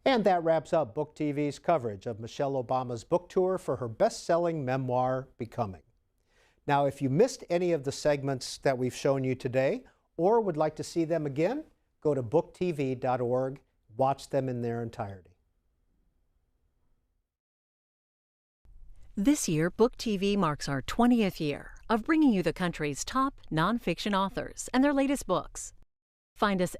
And that wraps up Book TV's coverage of Michelle Obama's book tour for her best-selling memoir, Becoming. Now, if you missed any of the segments that we've shown you today, or would like to see them again, Go to booktv.org, watch them in their entirety. This year, Book TV marks our 20th year of bringing you the country's top nonfiction authors and their latest books. Find us